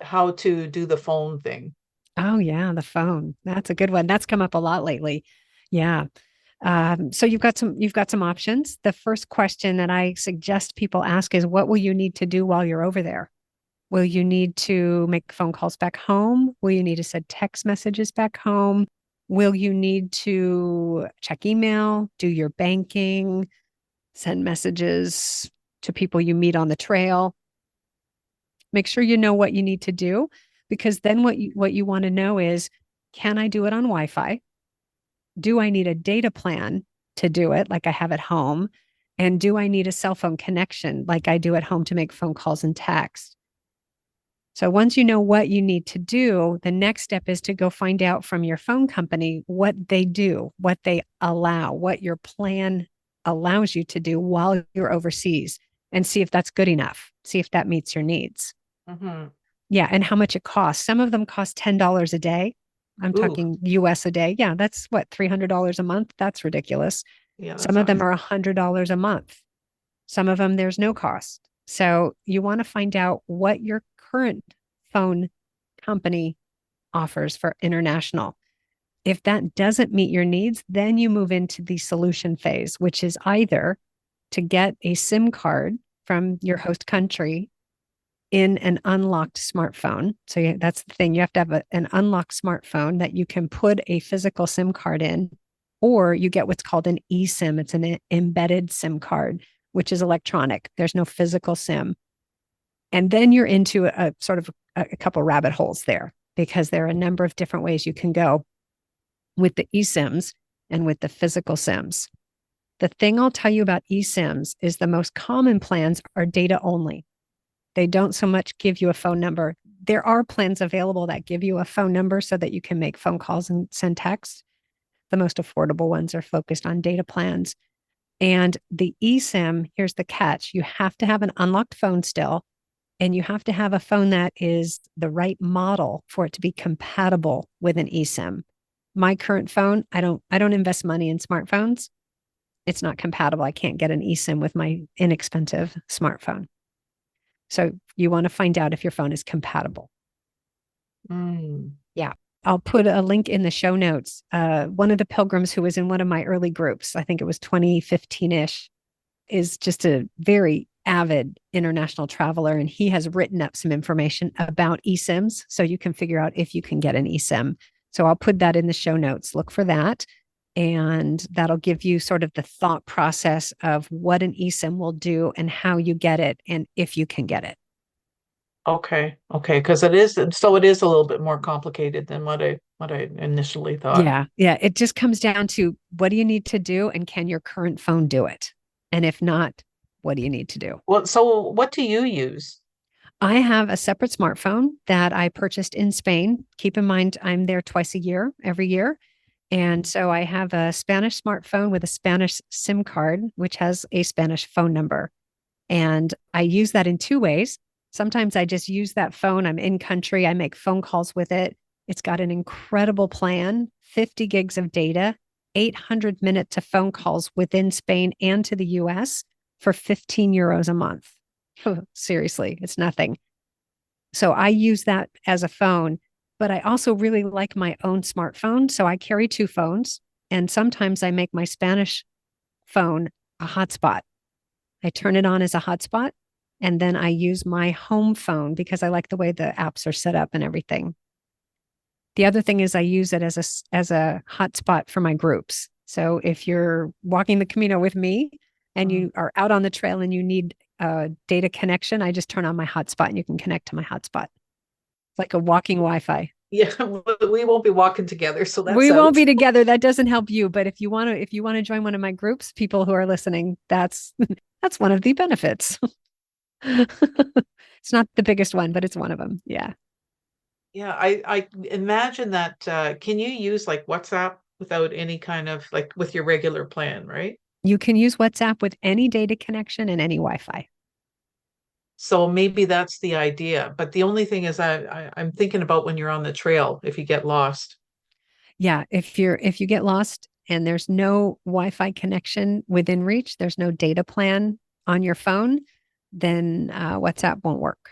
how to do the phone thing. Oh, yeah. The phone. That's a good one. That's come up a lot lately. Yeah. So you've got some options. The first question that I suggest people ask is, what will you need to do while you're over there? Will you need to make phone calls back home? Will you need to send text messages back home? Will you need to check email, do your banking, send messages to people you meet on the trail? Make sure you know what you need to do, because then what you want to know is, can I do it on Wi-Fi? Do I need a data plan to do it like I have at home? And do I need a cell phone connection like I do at home to make phone calls and text? So once you know what you need to do, the next step is to go find out from your phone company what they do, what they allow, what your plan allows you to do while you're overseas, and see if that's good enough. See if that meets your needs. Hmm. Yeah, and how much it costs. Some of them cost $10 a day. I'm Ooh, talking US a day. Yeah, that's what, $300 a month? That's ridiculous. yeah, that Some of them sounds. are $100 a month. Some of them there's no cost. So you want to find out what your current phone company offers for international. If that doesn't meet your needs, then you move into the solution phase, which is either to get a SIM card from your host country in an unlocked smartphone. So that's the thing. You have to have an unlocked smartphone that you can put a physical SIM card in, or you get what's called an eSIM. It's an embedded SIM card, which is electronic. There's no physical SIM. And then you're into a sort of a couple rabbit holes there because there are a number of different ways you can go with the eSIMs and with the physical SIMs. The thing I'll tell you about eSIMs is the most common plans are data only. They don't so much give you a phone number. There are plans available that give you a phone number so that you can make phone calls and send texts. The most affordable ones are focused on data plans. And the eSIM, here's the catch, you have to have an unlocked phone still, and you have to have a phone that is the right model for it to be compatible with an eSIM. My current phone, I don't invest money in smartphones. It's not compatible. I can't get an eSIM with my inexpensive smartphone. So you want to find out if your phone is compatible. Mm. Yeah. I'll put a link in the show notes. One of the pilgrims who was in one of my early groups, I think it was 2015-ish, is just a very avid international traveler. And he has written up some information about eSIMs. So you can figure out if you can get an eSIM. So I'll put that in the show notes. Look for that. And that'll give you sort of the thought process of what an eSIM will do and how you get it and if you can get it. Okay. Okay. Because it is, so it is a little bit more complicated than what I initially thought. Yeah. Yeah. It just comes down to what do you need to do and can your current phone do it? And if not, what do you need to do? Well, so what do you use? I have a separate smartphone that I purchased in Spain. Keep in mind, I'm there twice a year, every year. And so I have a Spanish smartphone with a Spanish SIM card, which has a Spanish phone number. And I use that in two ways. Sometimes I just use that phone. I'm in country. I make phone calls with it. It's got an incredible plan, 50 gigs of data, 800 minute to phone calls within Spain and to the US for 15 euros a month. Seriously, it's nothing. So I use that as a phone, but I also really like my own smartphone. So I carry two phones. And sometimes I make my Spanish phone a hotspot. I turn it on as a hotspot. And then I use my home phone because I like the way the apps are set up and everything. The other thing is I use it as a hotspot for my groups. So if you're walking the Camino with me and Mm. you are out on the trail and you need a data connection, I just turn on my hotspot and you can connect to my hotspot. It's like a walking Wi-Fi. Yeah, we won't be walking together, so that's We won't out. be together. That doesn't help you. But if you want to join one of my groups, people who are listening, that's that's one of the benefits. It's not the biggest one, but it's one of them. Yeah. Yeah, I imagine that can you use like WhatsApp without any kind of like with your regular plan, right? You can use WhatsApp with any data connection and any Wi-Fi. So maybe that's the idea. But the only thing is I'm thinking about when you're on the trail, if you get lost. Yeah. If you get lost and there's no Wi-Fi connection within reach, there's no data plan on your phone, then WhatsApp won't work.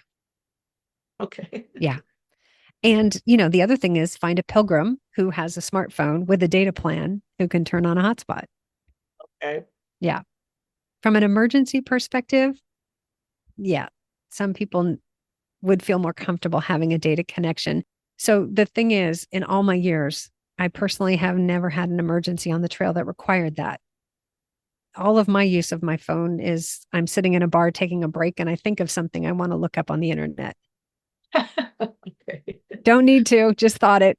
Okay. Yeah. And the other thing is find a pilgrim who has a smartphone with a data plan who can turn on a hotspot. Okay. Yeah. From an emergency perspective, yeah, some people would feel more comfortable having a data connection. So the thing is, in all my years, I personally have never had an emergency on the trail that required that. All of my use of my phone is I'm sitting in a bar taking a break and I think of something I want to look up on the internet. Okay. Don't need to, just thought it.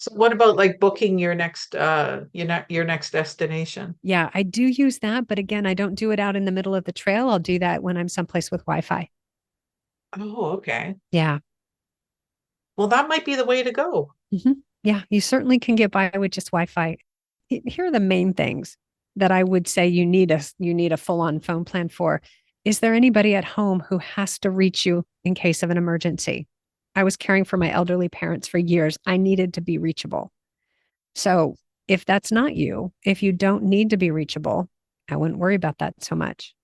So what about like booking your next destination? Yeah, I do use that. But again, I don't do it out in the middle of the trail. I'll do that when I'm someplace with Wi Fi. Oh, okay. Yeah. Well, that might be the way to go. Yeah, you certainly can get by with just Wi-Fi. Here are the main things that I would say you need a full-on phone plan for. Is there anybody at home who has to reach you in case of an emergency? I was caring for my elderly parents for years. I needed to be reachable. So if that's not you, if you don't need to be reachable, I wouldn't worry about that so much.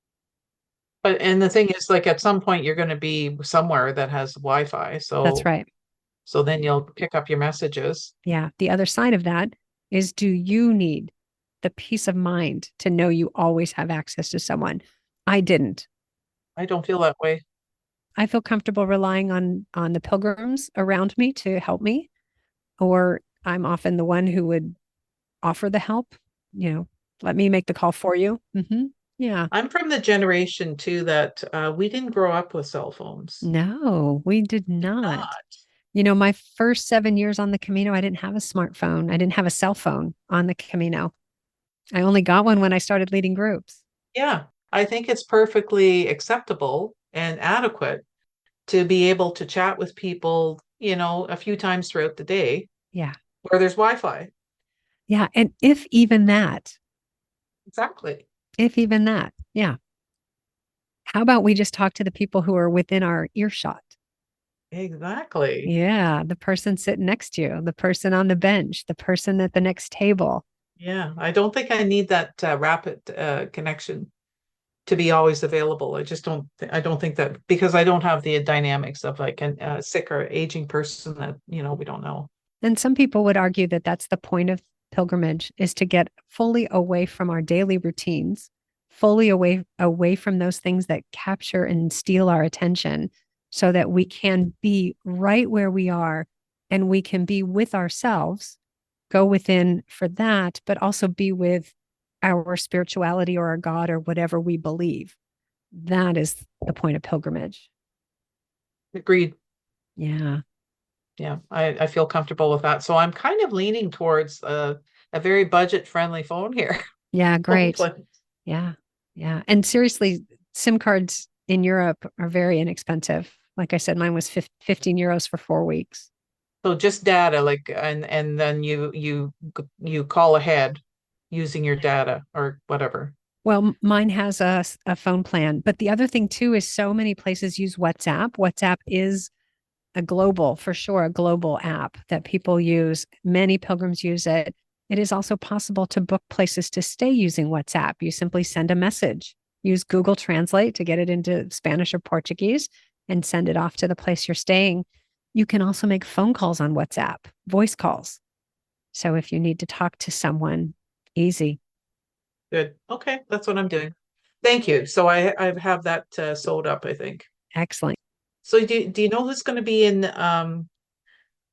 But and the thing is, like at some point you're going to be somewhere that has Wi-Fi, That's right. so then you'll pick up your messages. Yeah. The other side of that is do you need the peace of mind to know you always have access to someone? I didn't. I don't feel that way. I feel comfortable relying on the pilgrims around me to help me, or I'm often the one who would offer the help, let me make the call for you. Yeah. I'm from the generation too that we didn't grow up with cell phones. No, we did not. Not. My first 7 years on the Camino, I didn't have a smartphone. I didn't have a cell phone on the Camino. I only got one when I started leading groups. Yeah, I think it's perfectly acceptable and adequate to be able to chat with people, a few times throughout the day Yeah. where there's Wi-Fi. Yeah. And if even that, Exactly. if even that, yeah. How about we just talk to the people who are within our earshot? Exactly. Yeah. The person sitting next to you, the person on the bench, the person at the next table. Yeah, I don't think I need that rapid connection to be always available. I don't think that because I don't have the dynamics of like a sick or aging person that, we don't know. And some people would argue that that's the point of pilgrimage is to get fully away from our daily routines, fully away from those things that capture and steal our attention so that we can be right where we are and we can be with ourselves, go within for that, but also be with our spirituality or our God or whatever we believe. That is the point of pilgrimage. Agreed. Yeah. Yeah, I feel comfortable with that. So I'm kind of leaning towards a very budget friendly phone here. Yeah, great. Hopefully. Yeah. Yeah. And seriously, SIM cards in Europe are very inexpensive. Like I said, mine was 15 euros for 4 weeks. So just data, like, and then you call ahead using your data or whatever. Well, mine has a phone plan. But the other thing, too, is so many places use WhatsApp. WhatsApp is a global, for sure, a global app that people use. Many pilgrims use it. It is also possible to book places to stay using WhatsApp. You simply send a message, use Google Translate to get it into Spanish or Portuguese, and send it off to the place you're staying. You can also make phone calls on WhatsApp, voice calls. So if you need to talk to someone, easy. Good. Okay, that's what I'm doing. Thank you. So I have that sewed up, I think. Excellent. So do you know who's going to be in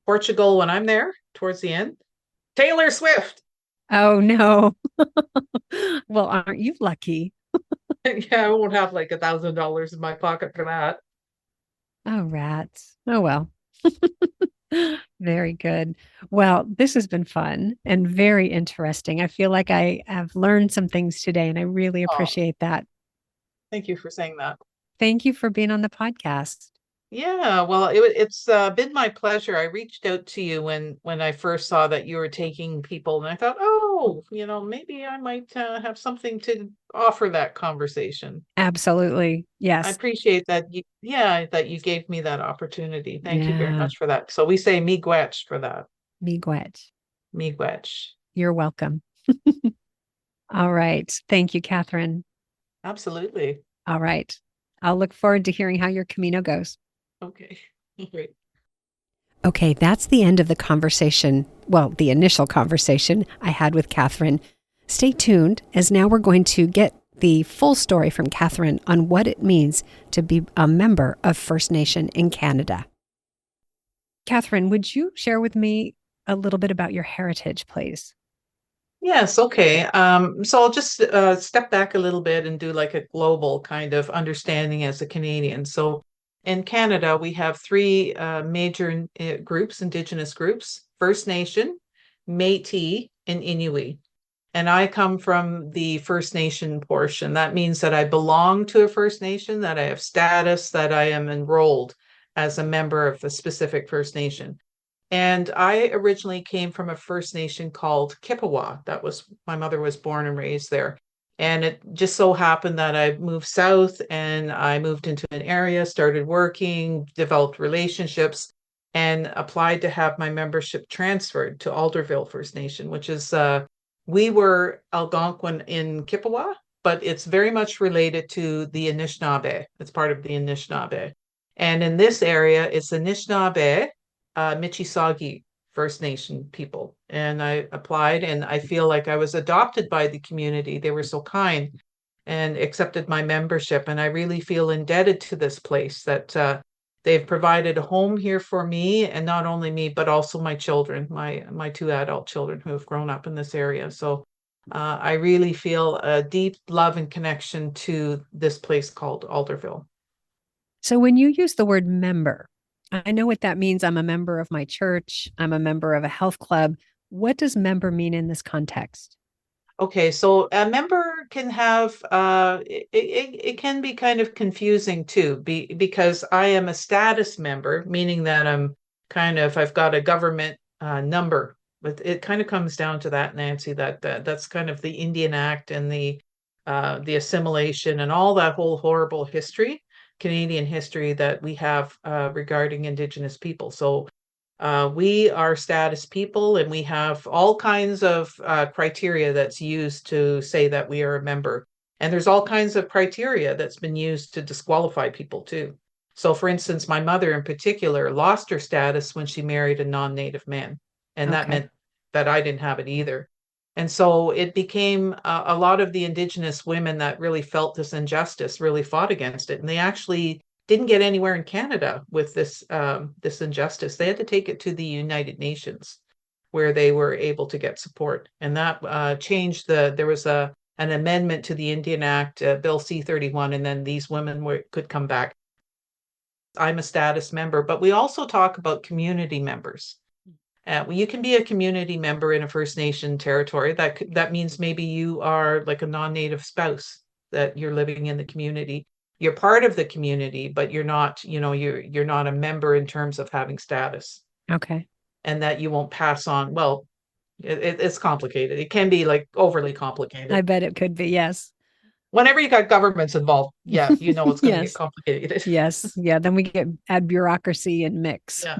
Portugal when I'm there towards the end? Taylor Swift. Oh, no. Well, aren't you lucky? Yeah, I won't have like $1,000 in my pocket for that. Oh, rats. Oh, well. Very good. Well, this has been fun and very interesting. I feel like I have learned some things today, and I really Oh, appreciate that. thank you for saying that. Thank you for being on the podcast. Yeah, well, it's been my pleasure. I reached out to you when I first saw that you were taking people, and I thought, oh, maybe I might have something to offer that conversation. Absolutely. I Yes. appreciate yeah, that you gave me that opportunity. Thank you very Yeah. much for that. So we say miigwech for that. Miigwech. Miigwech. You're welcome. All right. Thank you, Catherine. Absolutely. All right. I'll look forward to hearing how your Camino goes. Okay. Great. Okay, that's the end of the conversation. Well, the initial conversation I had with Catherine. Stay tuned, as now we're going to get the full story from Catherine on what it means to be a member of First Nation in Canada. Catherine, would you share with me a little bit about your heritage, please? Yes, okay. So I'll just step back a little bit and do like a global kind of understanding as a Canadian. So in Canada, we have three major groups, Indigenous groups: First Nation, Métis, and Inuit. And I come from the First Nation portion. That means that I belong to a First Nation, that I have status, that I am enrolled as a member of a specific First Nation. And I originally came from a First Nation called Kippewa. That was my mother was born and raised there. And it just so happened that I moved south and I moved into an area, started working, developed relationships, and applied to have my membership transferred to Alderville First Nation, which is we were Algonquin in Kippewa, but it's very much related to the Anishinaabe. It's part of the Anishinaabe. And in this area, it's Anishinaabe, Michisagi First Nation people. And I applied, and I feel like I was adopted by the community. They were so kind and accepted my membership. And I really feel indebted to this place that they've provided a home here for me, and not only me, but also my children, my two adult children who have grown up in this area. So I really feel a deep love and connection to this place called Alderville. So when you use the word member, I know what that means. I'm a member of my church, I'm a member of a health club. What does member mean in this context? Okay, so a member can have it can be kind of confusing too, because I am a status member, meaning that I've got a government number. But it kind of comes down to that, Nancy, that's kind of the Indian Act and the assimilation and all that whole horrible history, Canadian history that we have regarding Indigenous people. So we are status people, and we have all kinds of criteria that's used to say that we are a member. And there's all kinds of criteria that's been used to disqualify people too. So, for instance, my mother in particular lost her status when she married a non-native man, and that Okay. meant that I didn't have it either. And so it became a lot of the Indigenous women that really felt this injustice really fought against it, and they actually didn't get anywhere in Canada with this injustice. They had to take it to the United Nations, where they were able to get support, and that changed There was an amendment to the Indian Act, Bill C-31, and then these women could come back. I'm a status member, but we also talk about community members. You can be a community member in a First Nation territory. That means maybe you are like a non-native spouse, that you're living in the community. You're part of the community, but you're not, you're not a member in terms of having status, Okay. and that you won't pass on. Well, it's complicated. It can be like overly I complicated. bet it could be. Yes. Whenever you got governments involved, yeah, it's going to get Yes. complicated. Yes. Yeah. Then we get add bureaucracy and mix. Yeah.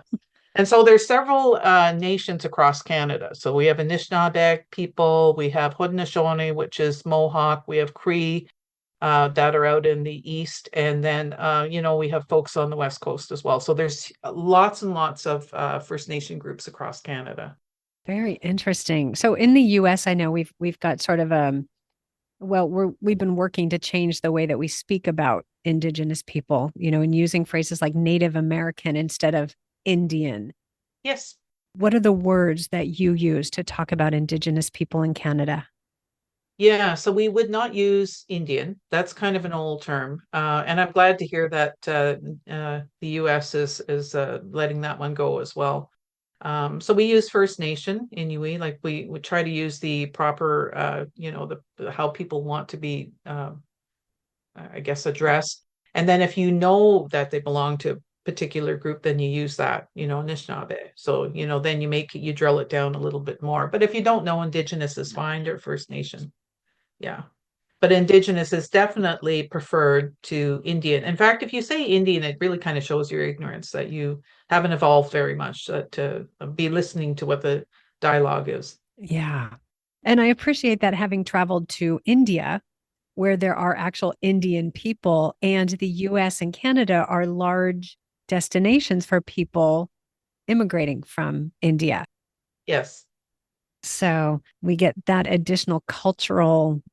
And so there's several nations across Canada. So we have Anishinaabe people, we have Haudenosaunee, which is Mohawk, we have Cree that are out in the east, and then we have folks on the west coast as well. So there's lots and lots of First Nation groups across Canada. Very interesting. So in the US, I know we've got sort of we've been working to change the way that we speak about Indigenous people, and using phrases like Native American instead of Indian. Yes. What are the words that you use to talk about Indigenous people in Canada? Yeah, so we would not use Indian. That's kind of an old term, and I'm glad to hear that the U.S. is letting that one go as well. So we use First Nation, Inuit, like we try to use the proper, how people want to be, I guess, addressed. And then if you know that they belong to a particular group, then you use that, Anishinaabe. So, then you drill it down a little bit more. But if you don't know, Indigenous is fine, or First Nation. Yeah. But Indigenous is definitely preferred to Indian. In fact, if you say Indian, it really kind of shows your ignorance, that you haven't evolved very much to be listening to what the dialogue is. Yeah. And I appreciate that, having traveled to India, where there are actual Indian people, and the US and Canada are large destinations for people immigrating from India. Yes. So we get that additional cultural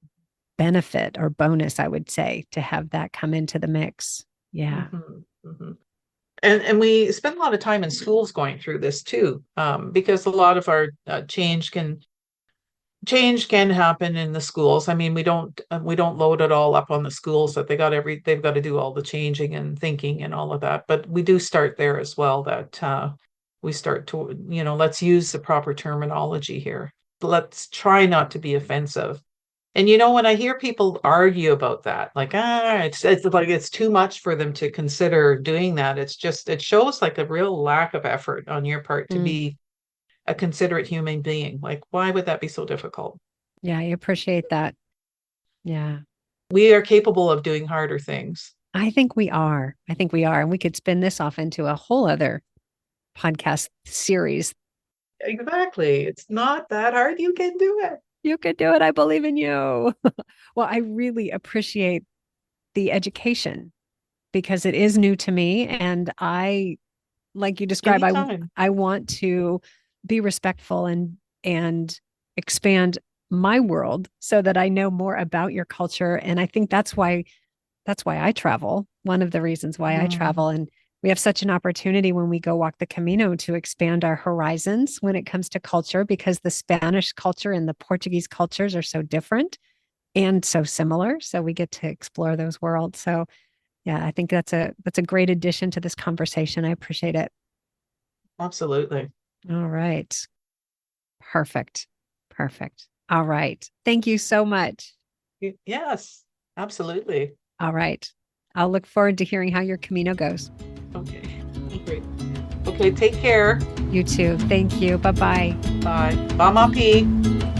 benefit or bonus, I would say, to have that come into the mix. Yeah. Mhm, mhm. And we spend a lot of time in schools going through this too, because a lot of our change can happen in the schools. I mean, we don't load it all up on the schools, that they've got to do all the changing and thinking and all of that. But we do start there as well, that we start to, let's use the proper terminology here. Let's try not to be offensive. And when I hear people argue about that, like, it's like it's too much for them to consider doing that. It shows like a real lack of effort on your part to Mm. be a considerate human being. Like, why would that be so difficult? Yeah, I appreciate that. Yeah. We are capable of doing harder things. I think we are. I think we are. And we could spin this off into a whole other podcast series. Exactly. It's not that hard. You can do it. You could do it. I believe in you. Well, I really appreciate the education, because it is new to me. And like you describe, Anytime. I want to be respectful and expand my world so that I know more about your culture. And I think that's why I travel. One of the reasons why I travel, Mm. and We have such an opportunity when we go walk the Camino to expand our horizons when it comes to culture because the Spanish culture and the Portuguese cultures are so different and so similar. So we get to explore those worlds. So yeah, I think that's a great addition to this conversation. I appreciate it. Absolutely. All right. Perfect. Perfect. All right. Thank you so much. Yes, absolutely. All right. I'll look forward to hearing how your Camino goes. Okay, great. Okay, take care. You too. Thank you. Bye bye. Bye. Bye, Mapi.